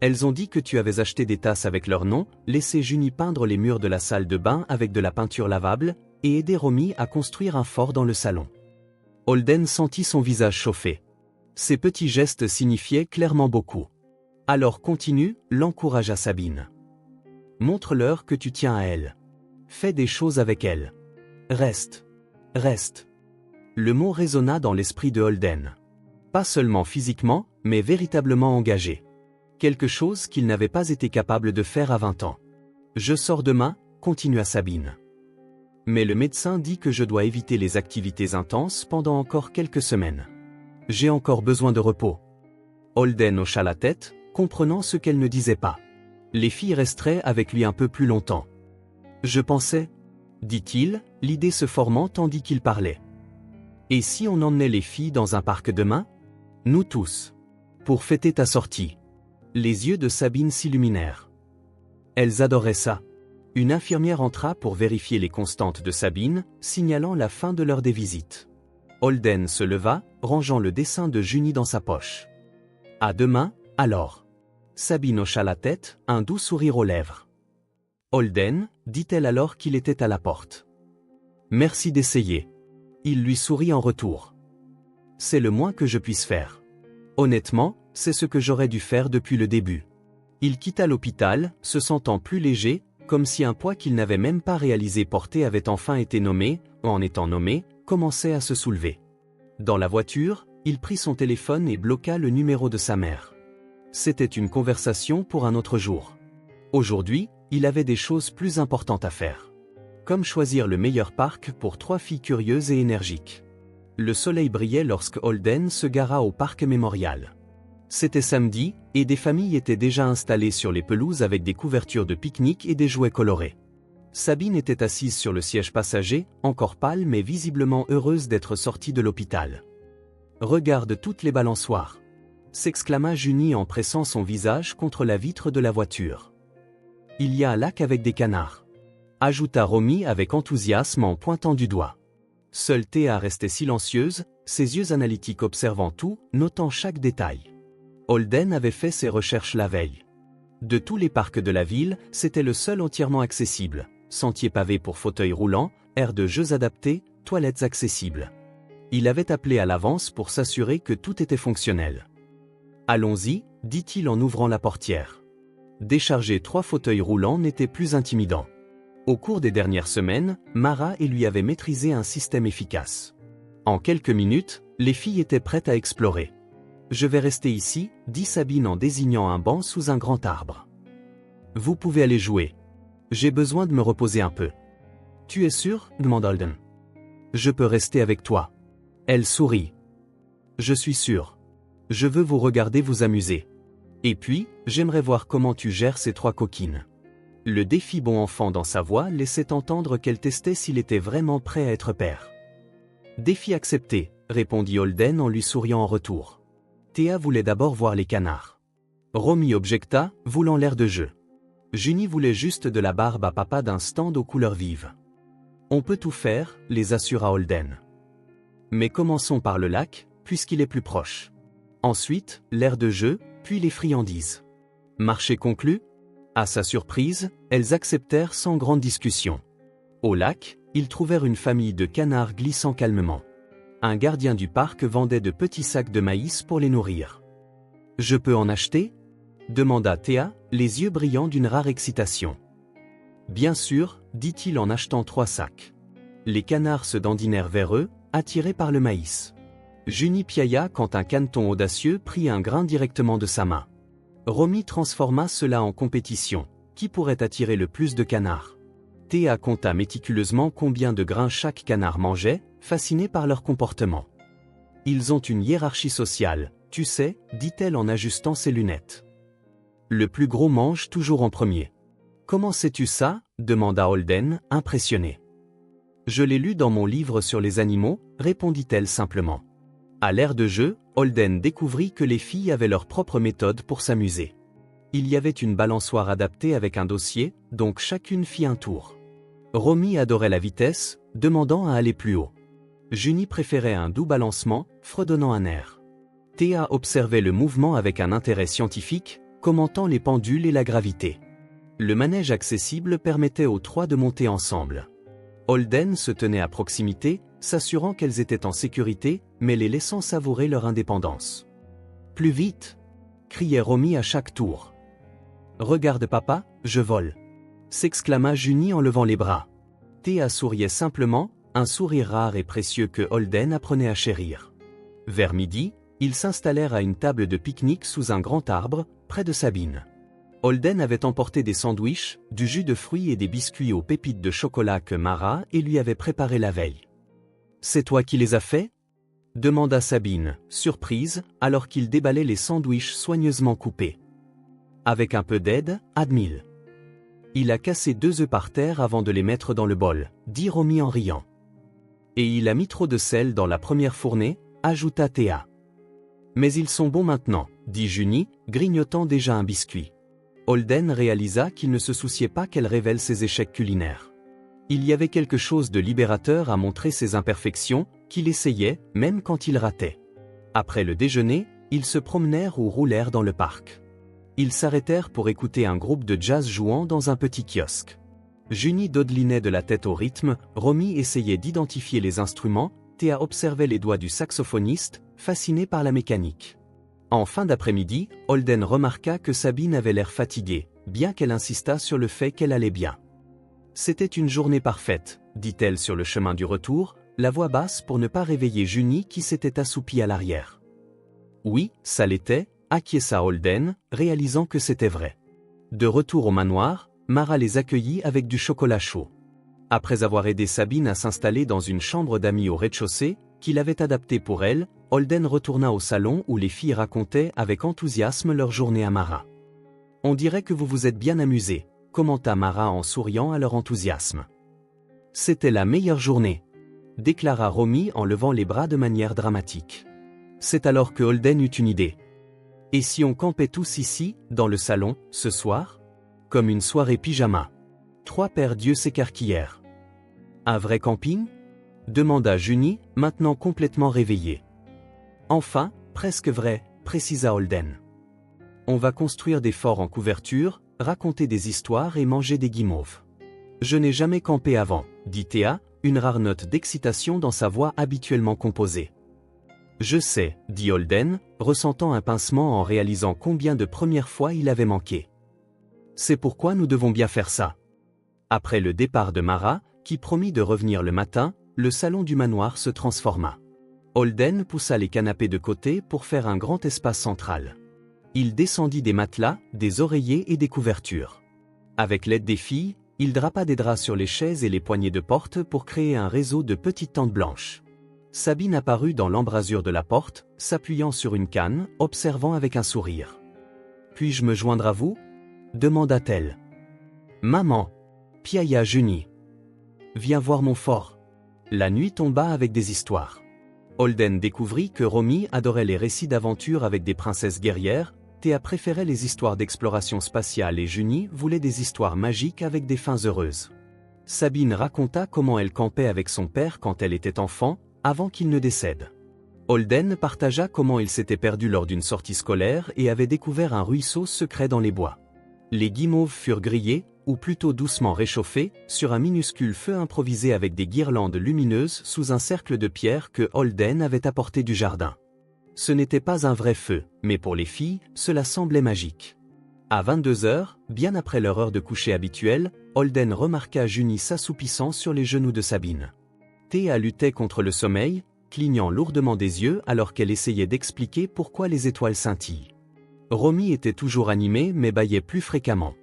Elles ont dit que tu avais acheté des tasses avec leur nom, laissé Junie peindre les murs de la salle de bain avec de la peinture lavable, et aidé Romy à construire un fort dans le salon. Holden sentit son visage chauffer. Ces petits gestes signifiaient clairement beaucoup. Alors continue, l'encouragea Sabine. Montre-leur que tu tiens à elles. Fais des choses avec elles. Reste. Reste. Le mot résonna dans l'esprit de Holden. Pas seulement physiquement, mais véritablement engagé. Quelque chose qu'il n'avait pas été capable de faire à 20 ans. Je sors demain, continua Sabine. Mais le médecin dit que je dois éviter les activités intenses pendant encore quelques semaines. J'ai encore besoin de repos. Holden hocha la tête, comprenant ce qu'elle ne disait pas. Les filles resteraient avec lui un peu plus longtemps. Je pensais, dit-il, l'idée se formant tandis qu'il parlait. Et si on emmenait les filles dans un parc demain? Nous tous. Pour fêter ta sortie. Les yeux de Sabine s'illuminèrent. Elles adoraient ça. Une infirmière entra pour vérifier les constantes de Sabine, signalant la fin de l'heure des visites. Holden se leva, rangeant le dessin de Junie dans sa poche. À demain, alors. Sabine hocha la tête, un doux sourire aux lèvres. Holden, dit-elle alors qu'il était à la porte. Merci d'essayer. Il lui sourit en retour. C'est le moins que je puisse faire. Honnêtement, c'est ce que j'aurais dû faire depuis le début. Il quitta l'hôpital, se sentant plus léger, comme si un poids qu'il n'avait même pas réalisé porter avait enfin été nommé, ou en étant nommé, commençait à se soulever. Dans la voiture, il prit son téléphone et bloqua le numéro de sa mère. C'était une conversation pour un autre jour. Aujourd'hui, il avait des choses plus importantes à faire. Comme choisir le meilleur parc pour 3 filles curieuses et énergiques. Le soleil brillait lorsque Holden se gara au parc mémorial. C'était samedi, et des familles étaient déjà installées sur les pelouses avec des couvertures de pique-nique et des jouets colorés. Sabine était assise sur le siège passager, encore pâle mais visiblement heureuse d'être sortie de l'hôpital. « Regarde toutes les balançoires !» s'exclama Junie en pressant son visage contre la vitre de la voiture. « Il y a un lac avec des canards !» ajouta Romy avec enthousiasme en pointant du doigt. Seule Théa restait silencieuse, ses yeux analytiques observant tout, notant chaque détail. Holden avait fait ses recherches la veille. De tous les parcs de la ville, c'était le seul entièrement accessible. Sentiers pavés pour fauteuils roulants, aires de jeux adaptés, toilettes accessibles. Il avait appelé à l'avance pour s'assurer que tout était fonctionnel. « Allons-y », dit-il en ouvrant la portière. Décharger 3 fauteuils roulants n'était plus intimidant. Au cours des dernières semaines, Mara et lui avaient maîtrisé un système efficace. En quelques minutes, les filles étaient prêtes à explorer. « Je vais rester ici », dit Sabine en désignant un banc sous un grand arbre. « Vous pouvez aller jouer. J'ai besoin de me reposer un peu. »« Tu es sûr ?» demanda Holden. « Je peux rester avec toi. » Elle sourit. « Je suis sûr. Je veux vous regarder vous amuser. Et puis, j'aimerais voir comment tu gères ces 3 coquines. » Le défi bon enfant dans sa voix laissait entendre qu'elle testait s'il était vraiment prêt à être père. « Défi accepté », répondit Holden en lui souriant en retour. Théa voulait d'abord voir les canards. Romy objecta, voulant l'air de jeu. Junie voulait juste de la barbe à papa d'un stand aux couleurs vives. « On peut tout faire », les assura Holden. « Mais commençons par le lac, puisqu'il est plus proche. Ensuite, l'air de jeu, puis les friandises. » Marché conclu ? À sa surprise, elles acceptèrent sans grande discussion. Au lac, ils trouvèrent une famille de canards glissant calmement. Un gardien du parc vendait de petits sacs de maïs pour les nourrir. « Je peux en acheter ?» demanda Théa, les yeux brillants d'une rare excitation. « Bien sûr, » dit-il en achetant 3 sacs. Les canards se dandinèrent vers eux, attirés par le maïs. Junie piailla quand un caneton audacieux prit un grain directement de sa main. Romy transforma cela en compétition. Qui pourrait attirer le plus de canards? Théa compta méticuleusement combien de grains chaque canard mangeait, fasciné par leur comportement. Ils ont une hiérarchie sociale, tu sais, dit-elle en ajustant ses lunettes. Le plus gros mange toujours en premier. Comment sais-tu ça? Demanda Holden, impressionné. Je l'ai lu dans mon livre sur les animaux, répondit-elle simplement. À l'ère de jeu, Holden découvrit que les filles avaient leur propre méthode pour s'amuser. Il y avait une balançoire adaptée avec un dossier, donc chacune fit un tour. Romy adorait la vitesse, demandant à aller plus haut. Junie préférait un doux balancement, fredonnant un air. Théa observait le mouvement avec un intérêt scientifique, commentant les pendules et la gravité. Le manège accessible permettait aux trois de monter ensemble. Holden se tenait à proximité, s'assurant qu'elles étaient en sécurité, mais les laissant savourer leur indépendance. « Plus vite !» criait Romy à chaque tour. « Regarde papa, je vole !» s'exclama Junie en levant les bras. Théa souriait simplement, un sourire rare et précieux que Holden apprenait à chérir. Vers midi, ils s'installèrent à une table de pique-nique sous un grand arbre, près de Sabine. Holden avait emporté des sandwichs, du jus de fruits et des biscuits aux pépites de chocolat que Mara et lui avait préparés la veille. « C'est toi qui les as faits ?» demanda Sabine, surprise, alors qu'il déballait les sandwichs soigneusement coupés. Avec un peu d'aide, admille. Il a cassé 2 œufs par terre avant de les mettre dans le bol, dit Romy en riant. Et il a mis trop de sel dans la première fournée, ajouta Théa. Mais ils sont bons maintenant, dit Junie, grignotant déjà un biscuit. Holden réalisa qu'il ne se souciait pas qu'elle révèle ses échecs culinaires. Il y avait quelque chose de libérateur à montrer ses imperfections, qu'il essayait, même quand il ratait. Après le déjeuner, ils se promenèrent ou roulèrent dans le parc. Ils s'arrêtèrent pour écouter un groupe de jazz jouant dans un petit kiosque. Junie dodelinait de la tête au rythme, Romy essayait d'identifier les instruments, Théa observait les doigts du saxophoniste, fasciné par la mécanique. En fin d'après-midi, Holden remarqua que Sabine avait l'air fatiguée, bien qu'elle insistât sur le fait qu'elle allait bien. « C'était une journée parfaite, dit-elle sur le chemin du retour, la voix basse pour ne pas réveiller Junie qui s'était assoupie à l'arrière. « Oui, ça l'était, acquiesça Holden, réalisant que c'était vrai. De retour au manoir, Mara les accueillit avec du chocolat chaud. Après avoir aidé Sabine à s'installer dans une chambre d'amis au rez-de-chaussée, qu'il avait adaptée pour elle, Holden retourna au salon où les filles racontaient avec enthousiasme leur journée à Mara. « On dirait que vous vous êtes bien amusés, commenta Mara en souriant à leur enthousiasme. « C'était la meilleure journée, déclara Romy en levant les bras de manière dramatique. C'est alors que Holden eut une idée. Et si on campait tous ici, dans le salon, ce soir? Comme une soirée pyjama. 3 paires d'yeux s'écarquillèrent. Un vrai camping? Demanda Junie, maintenant complètement réveillée. Enfin, presque vrai, précisa Holden. On va construire des forts en couverture, raconter des histoires et manger des guimauves. Je n'ai jamais campé avant, dit Théa, une rare note d'excitation dans sa voix habituellement composée. Je sais, dit Holden, ressentant un pincement en réalisant combien de premières fois il avait manqué. C'est pourquoi nous devons bien faire ça. Après le départ de Mara, qui promit de revenir le matin, le salon du manoir se transforma. Holden poussa les canapés de côté pour faire un grand espace central. Il descendit des matelas, des oreillers et des couvertures. Avec l'aide des filles, il drapa des draps sur les chaises et les poignées de porte pour créer un réseau de petites tentes blanches. Sabine apparut dans l'embrasure de la porte, s'appuyant sur une canne, observant avec un sourire. « Puis-je me joindre à vous ?» demanda-t-elle. « Maman !» piailla Junie. « Viens voir mon fort. » La nuit tomba avec des histoires. Holden découvrit que Romy adorait les récits d'aventure avec des princesses guerrières, Théa préférait les histoires d'exploration spatiale et Junie voulait des histoires magiques avec des fins heureuses. Sabine raconta comment elle campait avec son père quand elle était enfant, avant qu'il ne décède. Holden partagea comment il s'était perdu lors d'une sortie scolaire et avait découvert un ruisseau secret dans les bois. Les guimauves furent grillées, ou plutôt doucement réchauffées, sur un minuscule feu improvisé avec des guirlandes lumineuses sous un cercle de pierre que Holden avait apporté du jardin. Ce n'était pas un vrai feu, mais pour les filles, cela semblait magique. À 22h, bien après leur heure de coucher habituelle, Holden remarqua Junie s'assoupissant sur les genoux de Sabine. Théa luttait contre le sommeil, clignant lourdement des yeux alors qu'elle essayait d'expliquer pourquoi les étoiles scintillent. Romy était toujours animée mais bâillait plus fréquemment.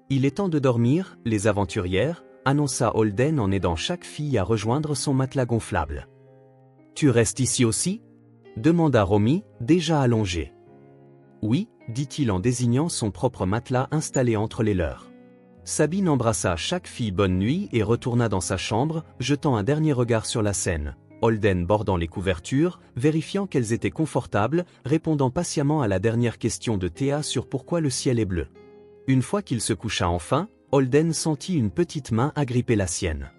Il est temps de dormir, les aventurières, annonça Holden en aidant chaque fille à rejoindre son matelas gonflable. Tu restes ici aussi? Demanda Romy, déjà allongée. Oui, dit-il en désignant son propre matelas installé entre les leurs. Sabine embrassa chaque fille bonne nuit et retourna dans sa chambre, jetant un dernier regard sur la scène. Holden bordant les couvertures, vérifiant qu'elles étaient confortables, répondant patiemment à la dernière question de Théa sur pourquoi le ciel est bleu. Une fois qu'il se coucha enfin, Holden sentit une petite main agripper la sienne.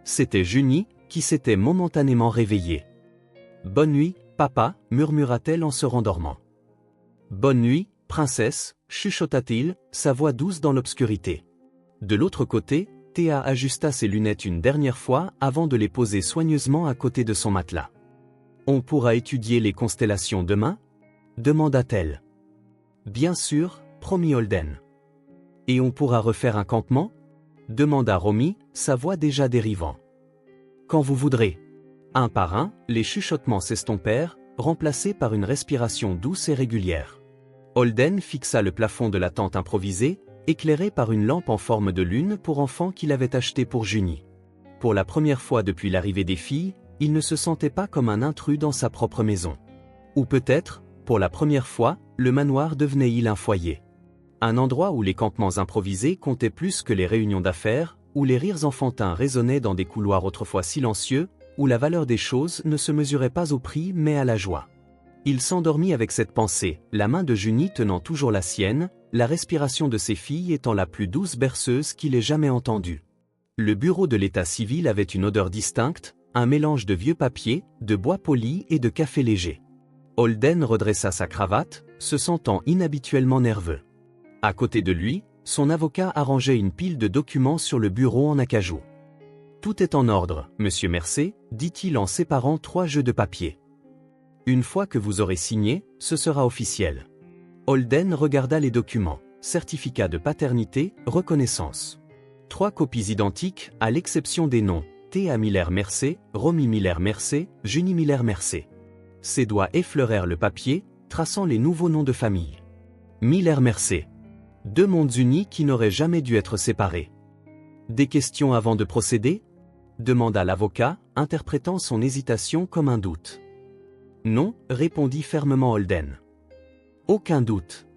C'était Junie, qui s'était momentanément réveillée. « Bonne nuit, papa » murmura-t-elle en se rendormant. « Bonne nuit, princesse » chuchota-t-il, sa voix douce dans l'obscurité. De l'autre côté, Théa ajusta ses lunettes une dernière fois avant de les poser soigneusement à côté de son matelas. « On pourra étudier les constellations demain » demanda-t-elle. « Bien sûr, promit Holden. »« Et on pourra refaire un campement » demanda Romy, sa voix déjà dérivant. « Quand vous voudrez. » Un par un, les chuchotements s'estompèrent, remplacés par une respiration douce et régulière. Holden fixa le plafond de la tente improvisée, éclairé par une lampe en forme de lune pour enfant qu'il avait achetée pour Junie. Pour la première fois depuis l'arrivée des filles, il ne se sentait pas comme un intrus dans sa propre maison. Ou peut-être, pour la première fois, le manoir devenait-il un foyer. Un endroit où les campements improvisés comptaient plus que les réunions d'affaires, où les rires enfantins résonnaient dans des couloirs autrefois silencieux, où la valeur des choses ne se mesurait pas au prix mais à la joie. Il s'endormit avec cette pensée, la main de Junie tenant toujours la sienne, la respiration de ses filles étant la plus douce berceuse qu'il ait jamais entendue. Le bureau de l'état civil avait une odeur distincte, un mélange de vieux papier, de bois poli et de café léger. Holden redressa sa cravate, se sentant inhabituellement nerveux. À côté de lui, son avocat arrangeait une pile de documents sur le bureau en acajou. « Tout est en ordre, monsieur Mercé, dit-il en séparant 3 jeux de papier. Une fois que vous aurez signé, ce sera officiel. » Holden regarda les documents, certificat de paternité, reconnaissance. 3 copies identiques, à l'exception des noms, Théa Miller-Mercé, Romy Miller-Mercé, Junie Miller-Mercé. Ses doigts effleurèrent le papier, traçant les nouveaux noms de famille. Miller-Mercé. 2 mondes unis qui n'auraient jamais dû être séparés. Des questions avant de procéder ? Demanda l'avocat, interprétant son hésitation comme un doute. Non, répondit fermement Holden. Aucun doute.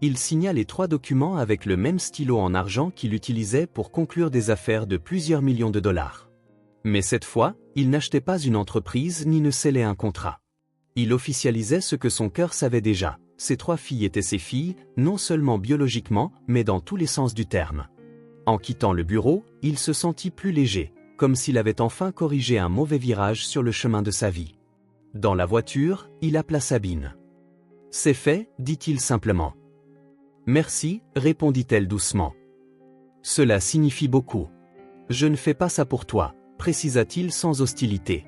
Il signa les 3 documents avec le même stylo en argent qu'il utilisait pour conclure des affaires de plusieurs millions de dollars. Mais cette fois, il n'achetait pas une entreprise ni ne scellait un contrat. Il officialisait ce que son cœur savait déjà. Ces 3 filles étaient ses filles, non seulement biologiquement, mais dans tous les sens du terme. En quittant le bureau, il se sentit plus léger, comme s'il avait enfin corrigé un mauvais virage sur le chemin de sa vie. Dans la voiture, il appela Sabine. « C'est fait, dit-il simplement. »« Merci, répondit-elle doucement. »« Cela signifie beaucoup. »« Je ne fais pas ça pour toi, précisa-t-il sans hostilité. »«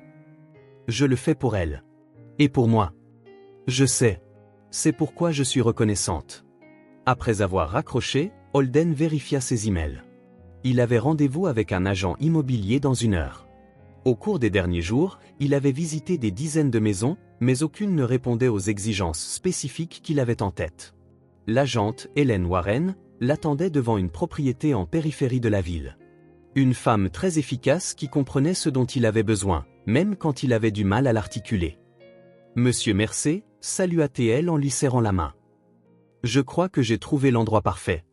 Je le fais pour elle. Et pour moi. »« Je sais. C'est pourquoi je suis reconnaissante. » Après avoir raccroché, Holden vérifia ses emails. Il avait rendez-vous avec un agent immobilier dans 1 heure. Au cours des derniers jours, il avait visité des dizaines de maisons, mais aucune ne répondait aux exigences spécifiques qu'il avait en tête. L'agente, Hélène Warren, l'attendait devant une propriété en périphérie de la ville. Une femme très efficace qui comprenait ce dont il avait besoin, même quand il avait du mal à l'articuler. « Monsieur Mercé » salua-t-elle en lui serrant la main. « Je crois que j'ai trouvé l'endroit parfait. »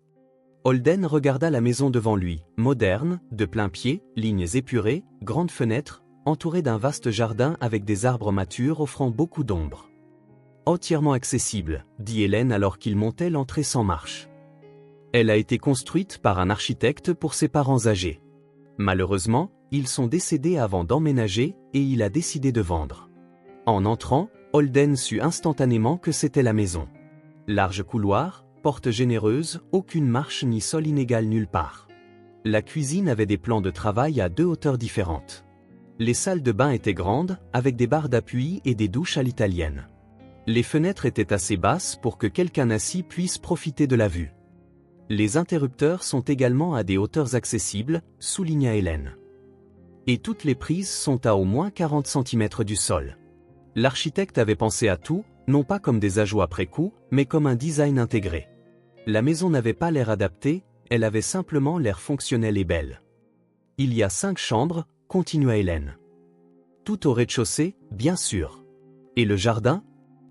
Holden regarda la maison devant lui, moderne, de plain-pied, lignes épurées, grandes fenêtres, entourée d'un vaste jardin avec des arbres matures offrant beaucoup d'ombre. « Entièrement accessible, dit Hélène alors qu'il montait l'entrée sans marche. Elle a été construite par un architecte pour ses parents âgés. Malheureusement, ils sont décédés avant d'emménager et il a décidé de vendre. » En entrant, Holden sut instantanément que c'était la maison. Large couloir, porte généreuse, aucune marche ni sol inégal nulle part. La cuisine avait des plans de travail à 2 hauteurs différentes. Les salles de bain étaient grandes, avec des barres d'appui et des douches à l'italienne. Les fenêtres étaient assez basses pour que quelqu'un assis puisse profiter de la vue. Les interrupteurs sont également à des hauteurs accessibles, souligna Hélène. Et toutes les prises sont à au moins 40 cm du sol. L'architecte avait pensé à tout, Non pas comme des ajouts après coup, mais comme un design intégré. La maison n'avait pas l'air adaptée, elle avait simplement l'air fonctionnelle et belle. Il y a 5 chambres, continua Hélène. Tout au rez-de-chaussée, bien sûr. Et le jardin?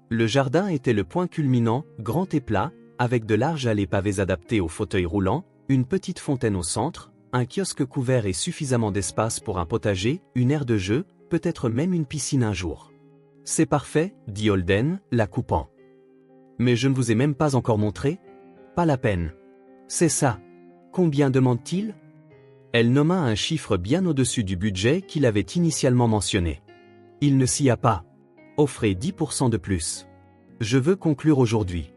Le jardin était le point culminant, grand et plat, avec de larges allées pavées adaptées aux fauteuils roulants, une petite fontaine au centre, un kiosque couvert et suffisamment d'espace pour un potager, une aire de jeu, peut-être même une piscine un jour. C'est parfait, dit Holden, la coupant. Mais je ne vous ai même pas encore montré? Pas la peine. C'est ça. Combien demande-t-il? Elle nomma un chiffre bien au-dessus du budget qu'il avait initialement mentionné. Il ne s'y a pas. Offrez 10% de plus. Je veux conclure aujourd'hui.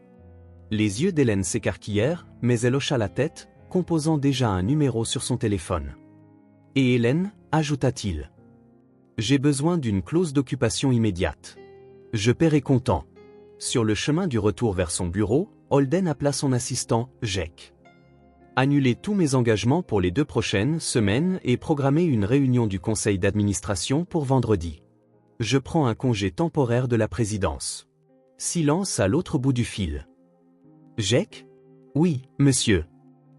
Les yeux d'Hélène s'écarquillèrent, mais elle hocha la tête, composant déjà un numéro sur son téléphone. Et Hélène, ajouta-t-il. J'ai besoin d'une clause d'occupation immédiate. Je paierai comptant. Sur le chemin du retour vers son bureau, Holden appela son assistant, Jake. Annulez tous mes engagements pour les 2 prochaines semaines et programmez une réunion du conseil d'administration pour vendredi. Je prends un congé temporaire de la présidence. Silence à l'autre bout du fil. Jake? Oui, monsieur.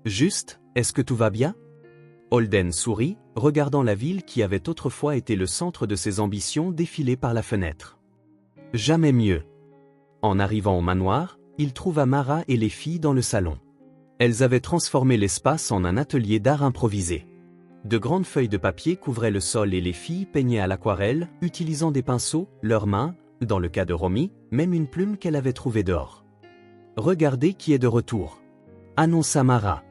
Juste, est-ce que tout va bien? Holden sourit, regardant la ville qui avait autrefois été le centre de ses ambitions défiler par la fenêtre. Jamais mieux. En arrivant au manoir, il trouva Mara et les filles dans le salon. Elles avaient transformé l'espace en un atelier d'art improvisé. De grandes feuilles de papier couvraient le sol et les filles peignaient à l'aquarelle, utilisant des pinceaux, leurs mains, dans le cas de Romy, même une plume qu'elle avait trouvée dehors. Regardez qui est de retour. Annonça Mara.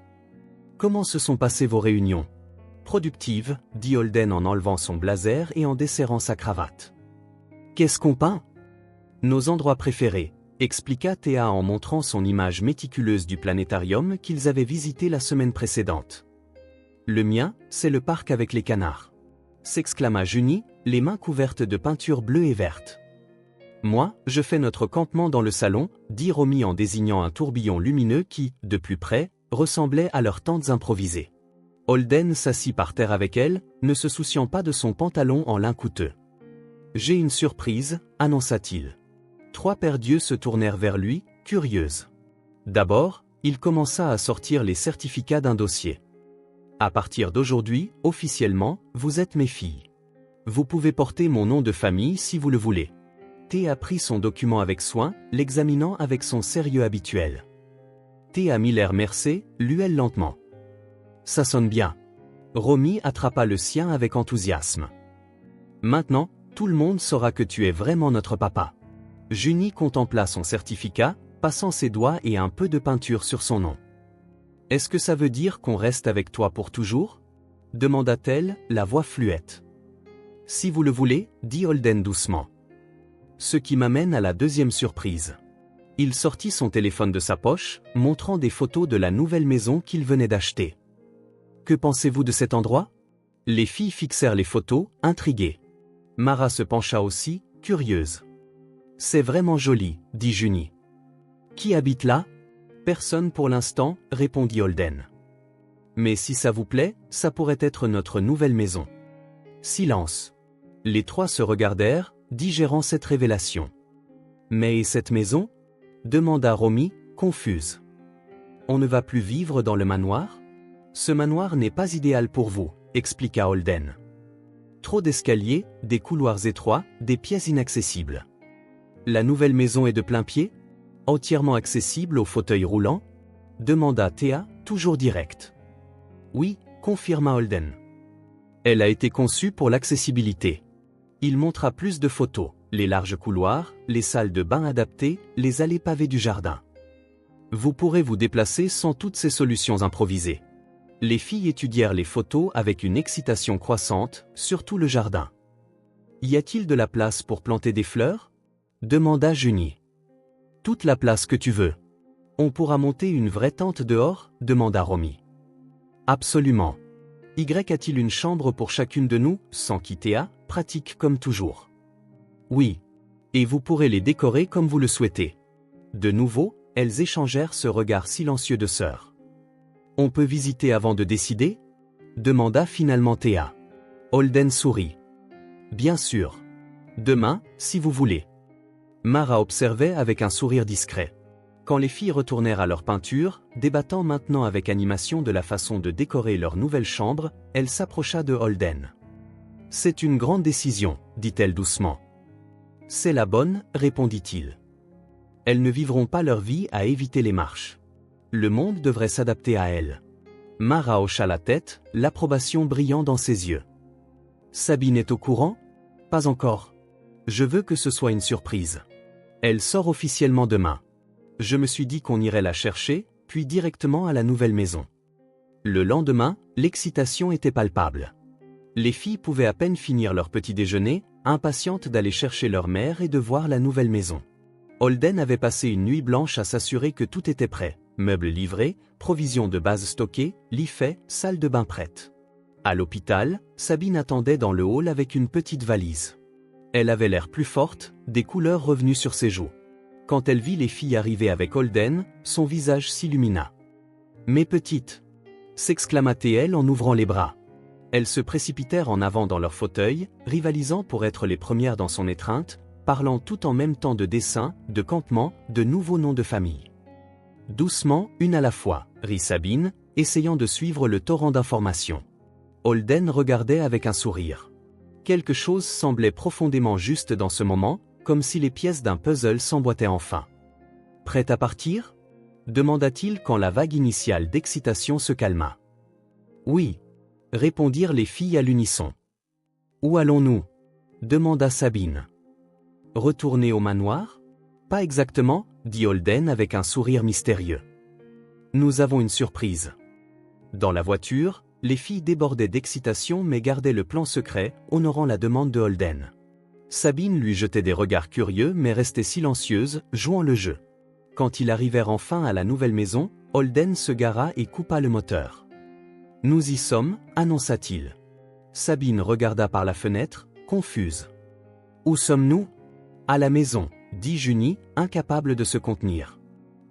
Comment se sont passées vos réunions? Productives, dit Holden en enlevant son blazer et en desserrant sa cravate. Qu'est-ce qu'on peint? Nos endroits préférés, expliqua Théa en montrant son image méticuleuse du planétarium qu'ils avaient visité la semaine précédente. Le mien, c'est le parc avec les canards. S'exclama Junie, les mains couvertes de peinture bleue et verte. Moi, je fais notre campement dans le salon, dit Romy en désignant un tourbillon lumineux qui, de plus près, ressemblait à leurs tentes improvisées. Holden s'assit par terre avec elle, ne se souciant pas de son pantalon en lin coûteux. J'ai une surprise, annonça-t-il. 3 paires d'yeux se tournèrent vers lui, curieuses. D'abord, il commença à sortir les certificats d'un dossier. À partir d'aujourd'hui, officiellement, vous êtes mes filles. Vous pouvez porter mon nom de famille si vous le voulez. Théa prit son document avec soin, l'examinant avec son sérieux habituel. Théa mit l'air Mercé, lut-elle lentement. Ça sonne bien. Romy attrapa le sien avec enthousiasme. Maintenant, tout le monde saura que tu es vraiment notre papa. Junie contempla son certificat, passant ses doigts et un peu de peinture sur son nom. Est-ce que ça veut dire qu'on reste avec toi pour toujours? Demanda-t-elle, la voix fluette. Si vous le voulez, dit Holden doucement. Ce qui m'amène à la deuxième surprise. Il sortit son téléphone de sa poche, montrant des photos de la nouvelle maison qu'il venait d'acheter. Que pensez-vous de cet endroit? Les filles fixèrent les photos, intriguées. Mara se pencha aussi, curieuse. C'est vraiment joli, dit Junie. Qui habite là? Personne pour l'instant, répondit Holden. Mais si ça vous plaît, ça pourrait être notre nouvelle maison. Silence. Les 3 se regardèrent, digérant cette révélation. Mais et cette maison? Demanda Romy, confuse. On ne va plus vivre dans le manoir? Ce manoir n'est pas idéal pour vous, expliqua Holden. Trop d'escaliers, des couloirs étroits, des pièces inaccessibles. La nouvelle maison est de plein pied? Entièrement accessible aux fauteuils roulants? Demanda Théa, toujours directe. Oui, confirma Holden. Elle a été conçue pour l'accessibilité. Il montra plus de photos, les larges couloirs, les salles de bain adaptées, les allées pavées du jardin. Vous pourrez vous déplacer sans toutes ces solutions improvisées. Les filles étudièrent les photos avec une excitation croissante, surtout le jardin. Y a-t-il de la place pour planter des fleurs? Demanda Junie. Toute la place que tu veux. On pourra monter une vraie tente dehors? Demanda Romy. Absolument. Y a-t-il une chambre pour chacune de nous, sans Théa, pratique comme toujours? Oui. Et vous pourrez les décorer comme vous le souhaitez. De nouveau, elles échangèrent ce regard silencieux de sœurs. On peut visiter avant de décider? Demanda finalement Théa. Holden sourit. Bien sûr. Demain, si vous voulez. Mara observait avec un sourire discret. Quand les filles retournèrent à leur peinture, débattant maintenant avec animation de la façon de décorer leur nouvelle chambre, elle s'approcha de Holden. « C'est une grande décision, dit-elle doucement. « C'est la bonne, répondit-il. Elles ne vivront pas leur vie à éviter les marches. Le monde devrait s'adapter à elles. » Mara hocha la tête, l'approbation brillant dans ses yeux. « Sabine est au courant ? Pas encore. Je veux que ce soit une surprise. Elle sort officiellement demain. Je me suis dit qu'on irait la chercher, puis directement à la nouvelle maison. » Le lendemain, l'excitation était palpable. Les filles pouvaient à peine finir leur petit déjeuner, impatientes d'aller chercher leur mère et de voir la nouvelle maison. Holden avait passé une nuit blanche à s'assurer que tout était prêt, meubles livrés, provisions de base stockées, lit fait, salle de bain prête. À l'hôpital, Sabine attendait dans le hall avec une petite valise. Elle avait l'air plus forte, des couleurs revenues sur ses joues. Quand elle vit les filles arriver avec Holden, son visage s'illumina. « Mes petites !» s'exclama-t-elle en ouvrant les bras. Elles se précipitèrent en avant dans leur fauteuil, rivalisant pour être les premières dans son étreinte, parlant tout en même temps de dessins, de campements, de nouveaux noms de famille. « Doucement, une à la fois », rit Sabine, essayant de suivre le torrent d'informations. Holden regardait avec un sourire. Quelque chose semblait profondément juste dans ce moment, comme si les pièces d'un puzzle s'emboîtaient enfin. « Prête à partir ?» demanda-t-il quand la vague initiale d'excitation se calma. « Oui », répondirent les filles à l'unisson. « Où allons-nous » demanda Sabine. « Retourner au manoir ? Pas exactement, dit Holden avec un sourire mystérieux. Nous avons une surprise. » Dans la voiture, les filles débordaient d'excitation mais gardaient le plan secret, honorant la demande de Holden. Sabine lui jetait des regards curieux mais restait silencieuse, jouant le jeu. Quand ils arrivèrent enfin à la nouvelle maison, Holden se gara et coupa le moteur. « Nous y sommes, annonça-t-il. Sabine regarda par la fenêtre, confuse. « Où sommes-nous ? » À la maison, dit Junie, incapable de se contenir.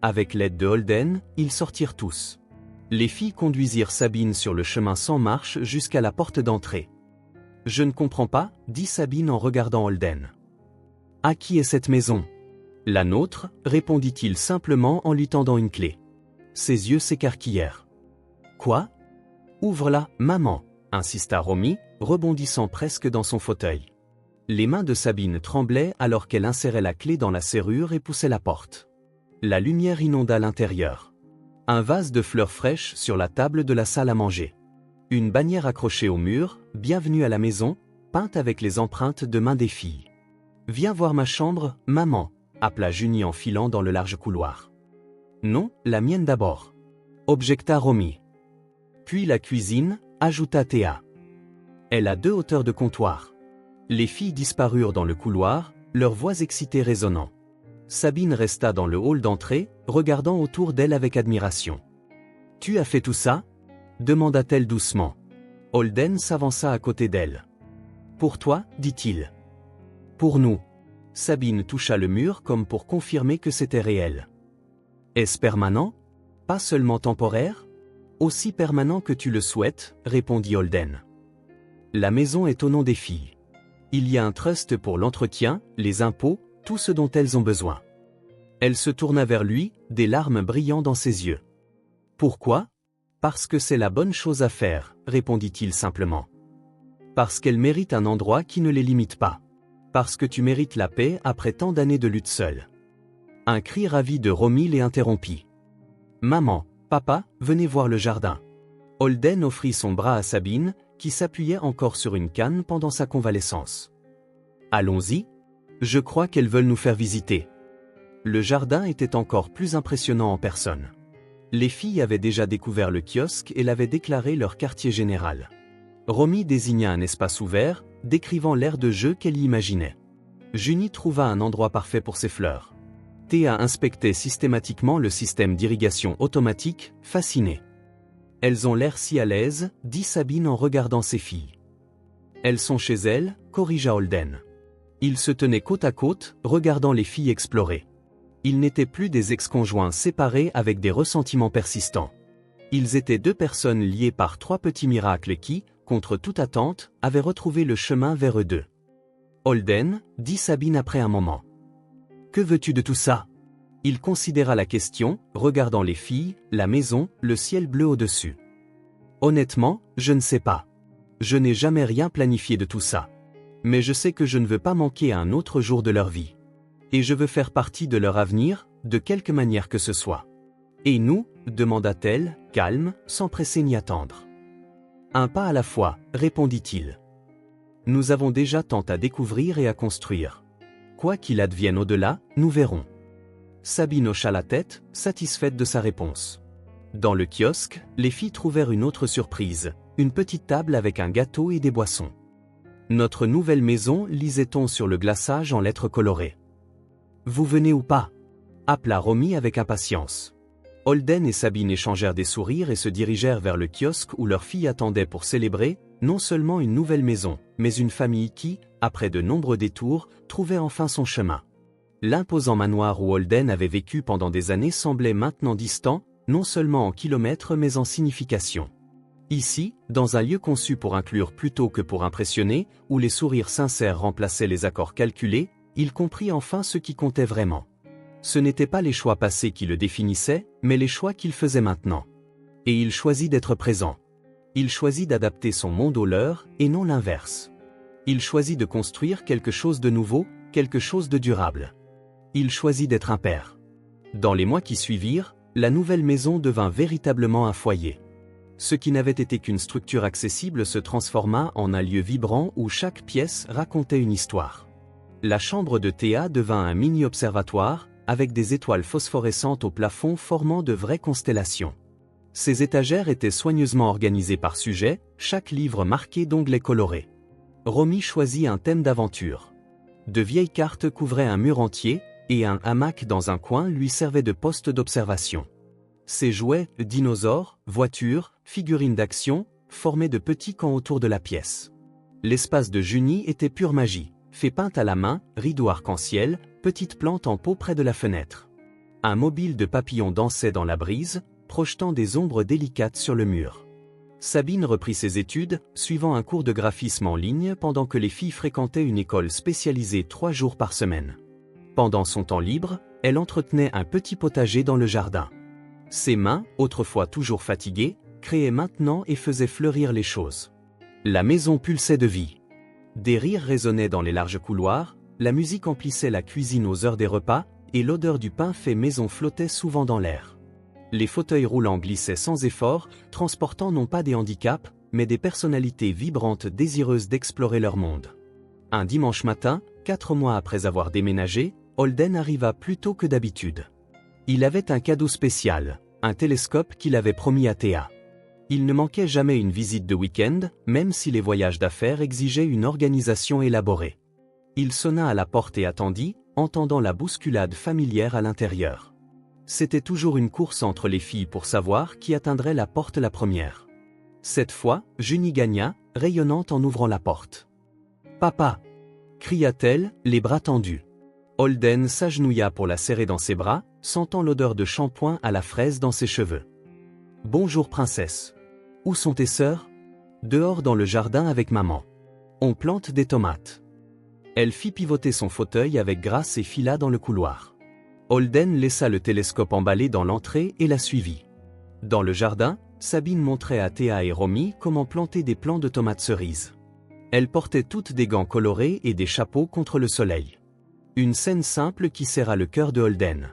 Avec l'aide de Holden, ils sortirent tous. Les filles conduisirent Sabine sur le chemin sans marche jusqu'à la porte d'entrée. « Je ne comprends pas, dit Sabine en regardant Holden. « À qui est cette maison ? » « La nôtre, répondit-il simplement en lui tendant une clé. Ses yeux s'écarquillèrent. « Quoi ? Ouvre-la, maman, insista Romy, rebondissant presque dans son fauteuil. Les mains de Sabine tremblaient alors qu'elle insérait la clé dans la serrure et poussait la porte. La lumière inonda l'intérieur. Un vase de fleurs fraîches sur la table de la salle à manger. Une bannière accrochée au mur, « Bienvenue à la maison », peinte avec les empreintes de mains des filles. « Viens voir ma chambre, maman », appela Junie en filant dans le large couloir. « Non, la mienne d'abord », objecta Romy. « Puis la cuisine », ajouta Théa. « Elle a 2 hauteurs de comptoir. » Les filles disparurent dans le couloir, leurs voix excitées résonnant. Sabine resta dans le hall d'entrée, regardant autour d'elle avec admiration. « Tu as fait tout ça ?» demanda-t-elle doucement. Holden s'avança à côté d'elle. « Pour toi, dit-il. »« Pour nous. » Sabine toucha le mur comme pour confirmer que c'était réel. « Est-ce permanent ? Pas seulement temporaire ? Aussi permanent que tu le souhaites, répondit Holden. La maison est au nom des filles. Il y a un trust pour l'entretien, les impôts, tout ce dont elles ont besoin. » Elle se tourna vers lui, des larmes brillant dans ses yeux. « Pourquoi ? Parce que c'est la bonne chose à faire, répondit-il simplement. Parce qu'elles méritent un endroit qui ne les limite pas. Parce que tu mérites la paix après tant d'années de lutte seule. » Un cri ravi de Romy les interrompit. « Maman, papa, venez voir le jardin. » Holden offrit son bras à Sabine, qui s'appuyait encore sur une canne pendant sa convalescence. « Allons-y. Je crois qu'elles veulent nous faire visiter. » Le jardin était encore plus impressionnant en personne. Les filles avaient déjà découvert le kiosque et l'avaient déclaré leur quartier général. Romy désigna un espace ouvert, décrivant l'aire de jeu qu'elle y imaginait. Junie trouva un endroit parfait pour ses fleurs. Théa inspectait systématiquement le système d'irrigation automatique, fascinée. « Elles ont l'air si à l'aise, dit Sabine en regardant ses filles. « Elles sont chez elles, corrigea Holden. » Ils se tenaient côte à côte, regardant les filles explorer. Ils n'étaient plus des ex-conjoints séparés avec des ressentiments persistants. Ils étaient 2 personnes liées par 3 petits miracles qui, contre toute attente, avaient retrouvé le chemin vers eux deux. « Holden », dit Sabine après un moment. « Que veux-tu de tout ça? Il considéra la question, regardant les filles, la maison, le ciel bleu au-dessus. Honnêtement, je ne sais pas. Je n'ai jamais rien planifié de tout ça. Mais je sais que je ne veux pas manquer à un autre jour de leur vie. Et je veux faire partie de leur avenir, de quelque manière que ce soit. Et nous? Demanda-t-elle, calme, sans presser ni attendre. Un pas à la fois, répondit-il. Nous avons déjà tant à découvrir et à construire. Quoi qu'il advienne au-delà, nous verrons. Sabine hocha la tête, satisfaite de sa réponse. Dans le kiosque, les filles trouvèrent une autre surprise, une petite table avec un gâteau et des boissons. Notre nouvelle maison, lisait-on sur le glaçage en lettres colorées. Vous venez ou pas? Appela Romy avec impatience. Holden et Sabine échangèrent des sourires et se dirigèrent vers le kiosque où leur fille attendait pour célébrer, non seulement une nouvelle maison, mais une famille qui, après de nombreux détours, trouvait enfin son chemin. L'imposant manoir où Holden avait vécu pendant des années semblait maintenant distant, non seulement en kilomètres mais en signification. Ici, dans un lieu conçu pour inclure plutôt que pour impressionner, où les sourires sincères remplaçaient les accords calculés, il comprit enfin ce qui comptait vraiment. Ce n'étaient pas les choix passés qui le définissaient, mais les choix qu'il faisait maintenant. Et il choisit d'être présent. Il choisit d'adapter son monde au leur, et non l'inverse. Il choisit de construire quelque chose de nouveau, quelque chose de durable. Il choisit d'être un père. Dans les mois qui suivirent, la nouvelle maison devint véritablement un foyer. Ce qui n'avait été qu'une structure accessible se transforma en un lieu vibrant où chaque pièce racontait une histoire. La chambre de Théa devint un mini-observatoire, avec des étoiles phosphorescentes au plafond formant de vraies constellations. Ces étagères étaient soigneusement organisées par sujet, chaque livre marqué d'onglets colorés. Romy choisit un thème d'aventure. De vieilles cartes couvraient un mur entier, et un hamac dans un coin lui servait de poste d'observation. Ses jouets, dinosaures, voitures, figurines d'action, formaient de petits camps autour de la pièce. L'espace de Junie était pure magie, fait peinte à la main, rideaux arc-en-ciel, petites plantes en pot près de la fenêtre. Un mobile de papillons dansait dans la brise, projetant des ombres délicates sur le mur. Sabine reprit ses études, suivant un cours de graphisme en ligne pendant que les filles fréquentaient une école spécialisée 3 jours par semaine. Pendant son temps libre, elle entretenait un petit potager dans le jardin. Ses mains, autrefois toujours fatiguées, créaient maintenant et faisaient fleurir les choses. La maison pulsait de vie. Des rires résonnaient dans les larges couloirs, la musique emplissait la cuisine aux heures des repas, et l'odeur du pain fait maison flottait souvent dans l'air. Les fauteuils roulants glissaient sans effort, transportant non pas des handicaps, mais des personnalités vibrantes désireuses d'explorer leur monde. Un dimanche matin, 4 mois après avoir déménagé, Holden arriva plus tôt que d'habitude. Il avait un cadeau spécial, un télescope qu'il avait promis à Théa. Il ne manquait jamais une visite de week-end, même si les voyages d'affaires exigeaient une organisation élaborée. Il sonna à la porte et attendit, entendant la bousculade familière à l'intérieur. C'était toujours une course entre les filles pour savoir qui atteindrait la porte la première. Cette fois, Junie gagna, rayonnante en ouvrant la porte. « Papa !» cria-t-elle, les bras tendus. Holden s'agenouilla pour la serrer dans ses bras, sentant l'odeur de shampoing à la fraise dans ses cheveux. « Bonjour princesse. Où sont tes sœurs? » Dehors dans le jardin avec maman. On plante des tomates. Elle fit pivoter son fauteuil avec grâce et fila dans le couloir. Holden laissa le télescope emballé dans l'entrée et la suivit. Dans le jardin, Sabine montrait à Théa et Romy comment planter des plants de tomates cerises. Elles portaient toutes des gants colorés et des chapeaux contre le soleil. Une scène simple qui serra le cœur de Holden.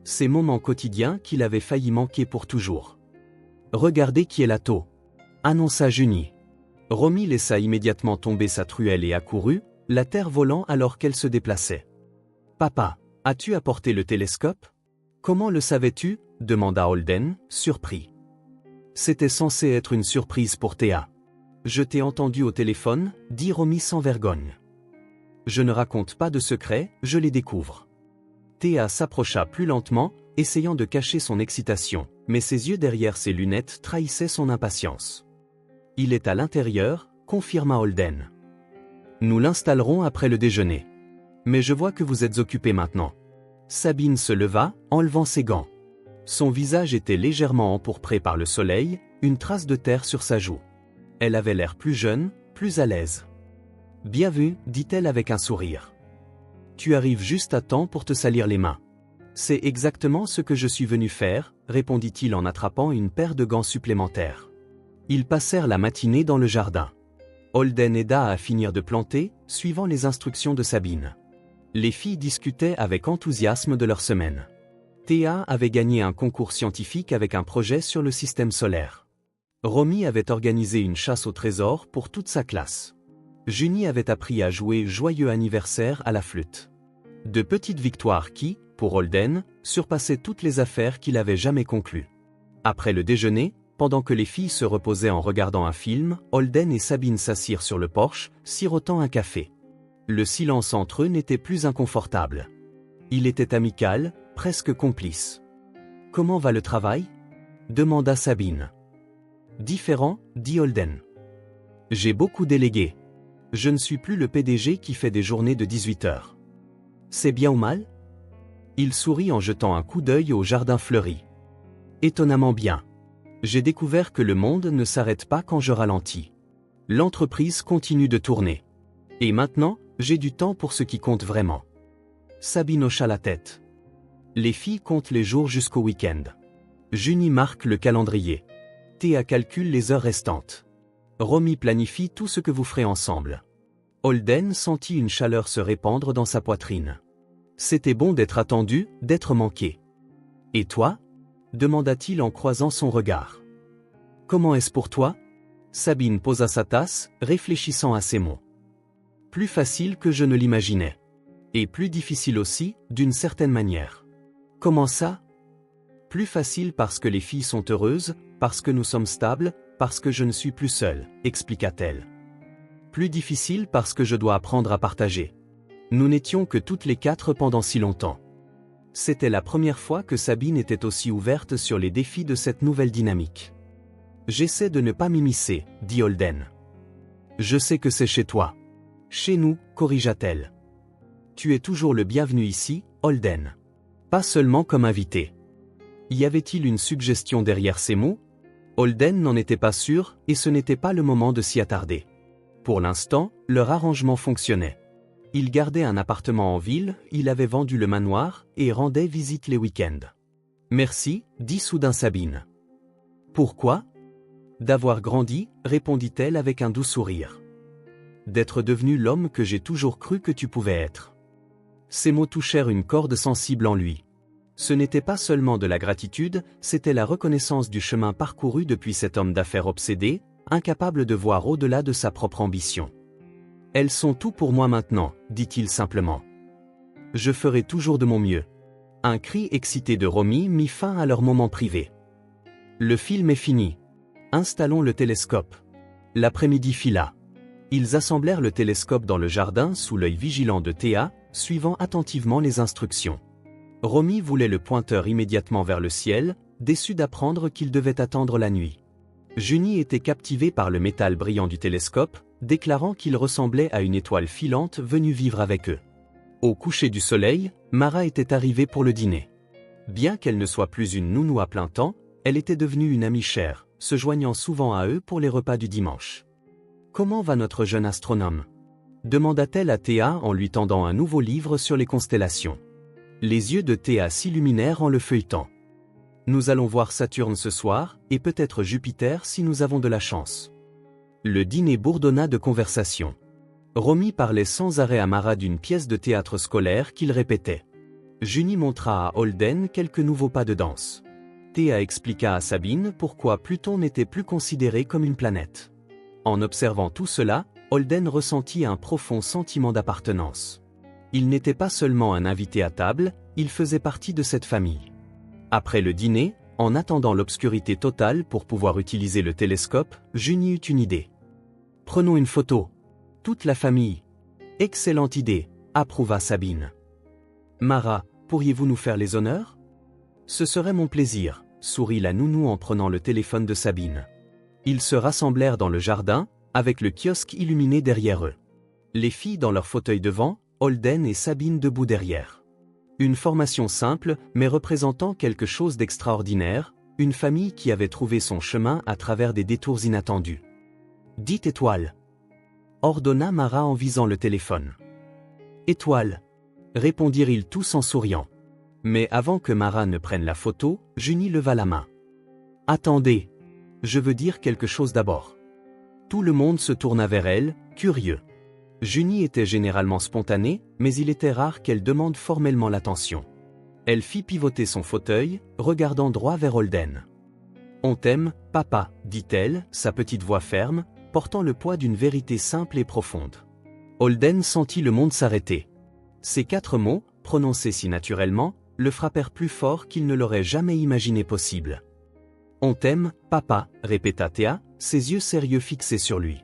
Ces moments quotidiens qu'il avait failli manquer pour toujours. « Regardez qui est là tôt !» annonça Junie. Romy laissa immédiatement tomber sa truelle et accourut, la terre volant alors qu'elle se déplaçait. « Papa, as-tu apporté le télescope? Comment le savais-tu » demanda Holden, surpris. C'était censé être une surprise pour Théa. « Je t'ai entendu au téléphone, » dit Romy sans vergogne. « Je ne raconte pas de secrets, je les découvre. » Théa s'approcha plus lentement, essayant de cacher son excitation, mais ses yeux derrière ses lunettes trahissaient son impatience. « Il est à l'intérieur, » confirma Holden. « Nous l'installerons après le déjeuner. Mais je vois que vous êtes occupé maintenant. » Sabine se leva, enlevant ses gants. Son visage était légèrement empourpré par le soleil, une trace de terre sur sa joue. Elle avait l'air plus jeune, plus à l'aise. « Bien vu, dit-elle avec un sourire. » Tu arrives juste à temps pour te salir les mains. C'est exactement ce que je suis venu faire, répondit-il en attrapant une paire de gants supplémentaires. Ils passèrent la matinée dans le jardin. Holden aida à finir de planter, suivant les instructions de Sabine. Les filles discutaient avec enthousiasme de leur semaine. Théa avait gagné un concours scientifique avec un projet sur le système solaire. Romy avait organisé une chasse au trésor pour toute sa classe. Junie avait appris à jouer Joyeux anniversaire à la flûte. De petites victoires qui, pour Holden, surpassaient toutes les affaires qu'il avait jamais conclues. Après le déjeuner, pendant que les filles se reposaient en regardant un film, Holden et Sabine s'assirent sur le porche, sirotant un café. Le silence entre eux n'était plus inconfortable. Il était amical, presque complice. « Comment va le travail ?» demanda Sabine. « Différent, » dit Holden. « J'ai beaucoup délégué. Je ne suis plus le PDG qui fait des journées de 18 heures. C'est bien ou mal ?» Il sourit en jetant un coup d'œil au jardin fleuri. « Étonnamment bien. J'ai découvert que le monde ne s'arrête pas quand je ralentis. L'entreprise continue de tourner. Et maintenant, j'ai du temps pour ce qui compte vraiment. » Sabine hocha la tête. Les filles comptent les jours jusqu'au week-end. Junie marque le calendrier. Théa calcule les heures restantes. Romy planifie tout ce que vous ferez ensemble. Holden sentit une chaleur se répandre dans sa poitrine. C'était bon d'être attendu, d'être manqué. « Et toi ?» demanda-t-il en croisant son regard. « Comment est-ce pour toi ?» Sabine posa sa tasse, réfléchissant à ses mots. « Plus facile que je ne l'imaginais. Et plus difficile aussi, d'une certaine manière. » « Comment ça ? » « Plus facile parce que les filles sont heureuses, parce que nous sommes stables, parce que je ne suis plus seule, » expliqua-t-elle. « Plus difficile parce que je dois apprendre à partager. Nous n'étions que toutes les quatre pendant si longtemps. » C'était la première fois que Sabine était aussi ouverte sur les défis de cette nouvelle dynamique. « J'essaie de ne pas m'immiscer, » dit Holden. « Je sais que c'est chez toi. Chez nous, » corrigea-t-elle. « Tu es toujours le bienvenu ici, Holden. Pas seulement comme invité. » Y avait-il une suggestion derrière ces mots ? Holden n'en était pas sûr, et ce n'était pas le moment de s'y attarder. Pour l'instant, leur arrangement fonctionnait. Il gardait un appartement en ville, il avait vendu le manoir, et rendait visite les week-ends. « Merci, » dit soudain Sabine. « Pourquoi ? » « D'avoir grandi, » répondit-elle avec un doux sourire. « D'être devenu l'homme que j'ai toujours cru que tu pouvais être. » Ces mots touchèrent une corde sensible en lui. Ce n'était pas seulement de la gratitude, c'était la reconnaissance du chemin parcouru depuis cet homme d'affaires obsédé, incapable de voir au-delà de sa propre ambition. « Elles sont tout pour moi maintenant, » dit-il simplement. « Je ferai toujours de mon mieux. » Un cri excité de Romy mit fin à leur moment privé. « Le film est fini. Installons le télescope. » L'après-midi fila. Ils assemblèrent le télescope dans le jardin sous l'œil vigilant de Théa, suivant attentivement les instructions. Romy voulait le pointeur immédiatement vers le ciel, déçue d'apprendre qu'il devait attendre la nuit. Junie était captivée par le métal brillant du télescope, déclarant qu'il ressemblait à une étoile filante venue vivre avec eux. Au coucher du soleil, Mara était arrivée pour le dîner. Bien qu'elle ne soit plus une nounou à plein temps, elle était devenue une amie chère, se joignant souvent à eux pour les repas du dimanche. « Comment va notre jeune astronome ?» demanda-t-elle à Théa en lui tendant un nouveau livre sur les constellations. Les yeux de Théa s'illuminèrent en le feuilletant. « Nous allons voir Saturne ce soir, et peut-être Jupiter si nous avons de la chance. » Le dîner bourdonna de conversation. Romy parlait sans arrêt à Mara d'une pièce de théâtre scolaire qu'il répétait. Junie montra à Holden quelques nouveaux pas de danse. Théa expliqua à Sabine pourquoi Pluton n'était plus considéré comme une planète. En observant tout cela, Holden ressentit un profond sentiment d'appartenance. Il n'était pas seulement un invité à table, il faisait partie de cette famille. Après le dîner, en attendant l'obscurité totale pour pouvoir utiliser le télescope, Junie eut une idée. « Prenons une photo. Toute la famille. » « Excellente idée, » approuva Sabine. « Mara, pourriez-vous nous faire les honneurs ? » « Ce serait mon plaisir, » sourit la nounou en prenant le téléphone de Sabine. Ils se rassemblèrent dans le jardin, avec le kiosque illuminé derrière eux. Les filles dans leurs fauteuils devant, Holden et Sabine debout derrière. Une formation simple, mais représentant quelque chose d'extraordinaire, une famille qui avait trouvé son chemin à travers des détours inattendus. « Dites étoile !» ordonna Mara en visant le téléphone. « Étoile !» répondirent-ils tous en souriant. Mais avant que Mara ne prenne la photo, Junie leva la main. Attendez. Je veux dire quelque chose d'abord. Tout le monde se tourna vers elle, curieux. Junie était généralement spontanée, mais il était rare qu'elle demande formellement l'attention. Elle fit pivoter son fauteuil, regardant droit vers Holden. On t'aime, papa, dit-elle, sa petite voix ferme, portant le poids d'une vérité simple et profonde. Holden sentit le monde s'arrêter. Ces 4 mots, prononcés si naturellement, le frappèrent plus fort qu'il ne l'aurait jamais imaginé possible. On t'aime, papa, répéta Théa, ses yeux sérieux fixés sur lui.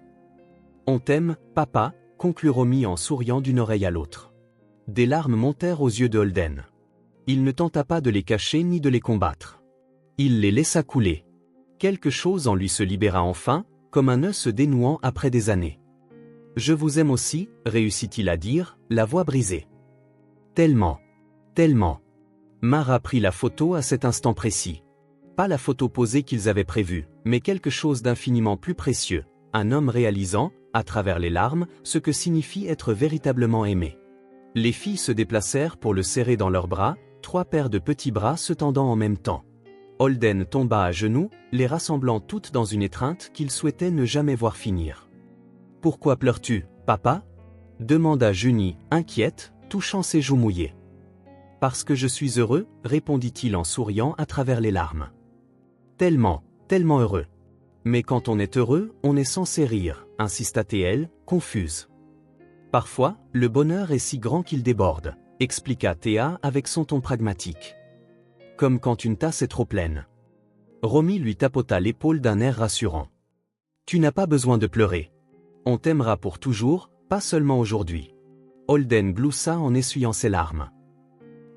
On t'aime, papa, conclut Romy en souriant d'une oreille à l'autre. Des larmes montèrent aux yeux de Holden. Il ne tenta pas de les cacher ni de les combattre. Il les laissa couler. Quelque chose en lui se libéra enfin, comme un nœud se dénouant après des années. Je vous aime aussi, réussit-il à dire, la voix brisée. Tellement. Tellement. Mara prit la photo à cet instant précis. Pas la photo posée qu'ils avaient prévue, mais quelque chose d'infiniment plus précieux, un homme réalisant, à travers les larmes, ce que signifie être véritablement aimé. Les filles se déplacèrent pour le serrer dans leurs bras, 3 paires de petits bras se tendant en même temps. Holden tomba à genoux, les rassemblant toutes dans une étreinte qu'il souhaitait ne jamais voir finir. « Pourquoi pleures-tu, papa » demanda Junie, inquiète, touchant ses joues mouillées. « Parce que je suis heureux, répondit-il en souriant à travers les larmes. Tellement, tellement heureux. Mais quand on est heureux, on est censé rire, insista Théa, confuse. Parfois, le bonheur est si grand qu'il déborde, expliqua Théa avec son ton pragmatique. Comme quand une tasse est trop pleine. Romy lui tapota l'épaule d'un air rassurant. Tu n'as pas besoin de pleurer. On t'aimera pour toujours, pas seulement aujourd'hui. Holden gloussa en essuyant ses larmes.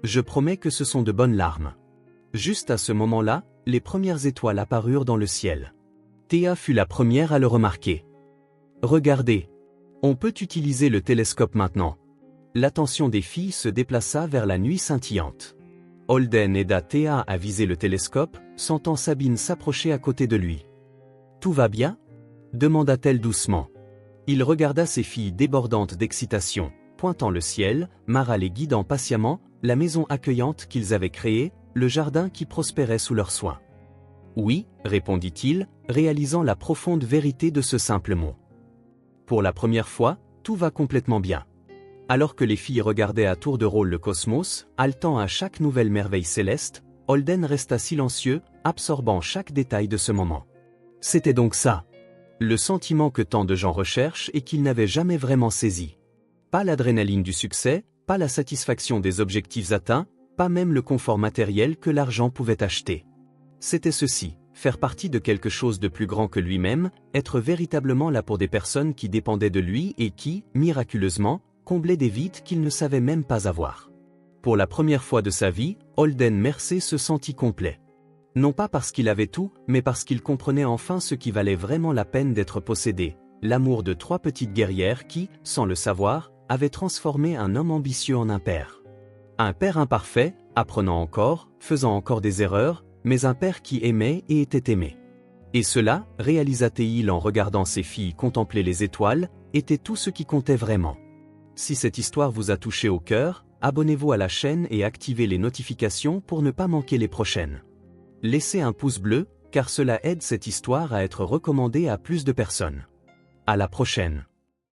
Je promets que ce sont de bonnes larmes. Juste à ce moment-là, les premières étoiles apparurent dans le ciel. Théa fut la première à le remarquer. Regardez. On peut utiliser le télescope maintenant. L'attention des filles se déplaça vers la nuit scintillante. Holden aida Théa à viser le télescope, sentant Sabine s'approcher à côté de lui. « Tout va bien » demanda-t-elle doucement. Il regarda ses filles débordantes d'excitation, pointant le ciel, Mara les guidant patiemment, la maison accueillante qu'ils avaient créée, le jardin qui prospérait sous leurs soins. « Oui » répondit-il, réalisant la profonde vérité de ce simple mot. Pour la première fois, tout va complètement bien. Alors que les filles regardaient à tour de rôle le cosmos, haletant à chaque nouvelle merveille céleste, Holden resta silencieux, absorbant chaque détail de ce moment. C'était donc ça. Le sentiment que tant de gens recherchent et qu'ils n'avaient jamais vraiment saisi. Pas l'adrénaline du succès, pas la satisfaction des objectifs atteints, pas même le confort matériel que l'argent pouvait acheter. C'était ceci, faire partie de quelque chose de plus grand que lui-même, être véritablement là pour des personnes qui dépendaient de lui et qui, miraculeusement, comblaient des vides qu'il ne savait même pas avoir. Pour la première fois de sa vie, Holden Mercer se sentit complet. Non pas parce qu'il avait tout, mais parce qu'il comprenait enfin ce qui valait vraiment la peine d'être possédé, l'amour de 3 petites guerrières qui, sans le savoir, avaient transformé un homme ambitieux en un père. Un père imparfait, apprenant encore, faisant encore des erreurs, mais un père qui aimait et était aimé. Et cela, réalisa-t-il en regardant ses filles contempler les étoiles, était tout ce qui comptait vraiment. Si cette histoire vous a touché au cœur, abonnez-vous à la chaîne et activez les notifications pour ne pas manquer les prochaines. Laissez un pouce bleu, car cela aide cette histoire à être recommandée à plus de personnes. À la prochaine.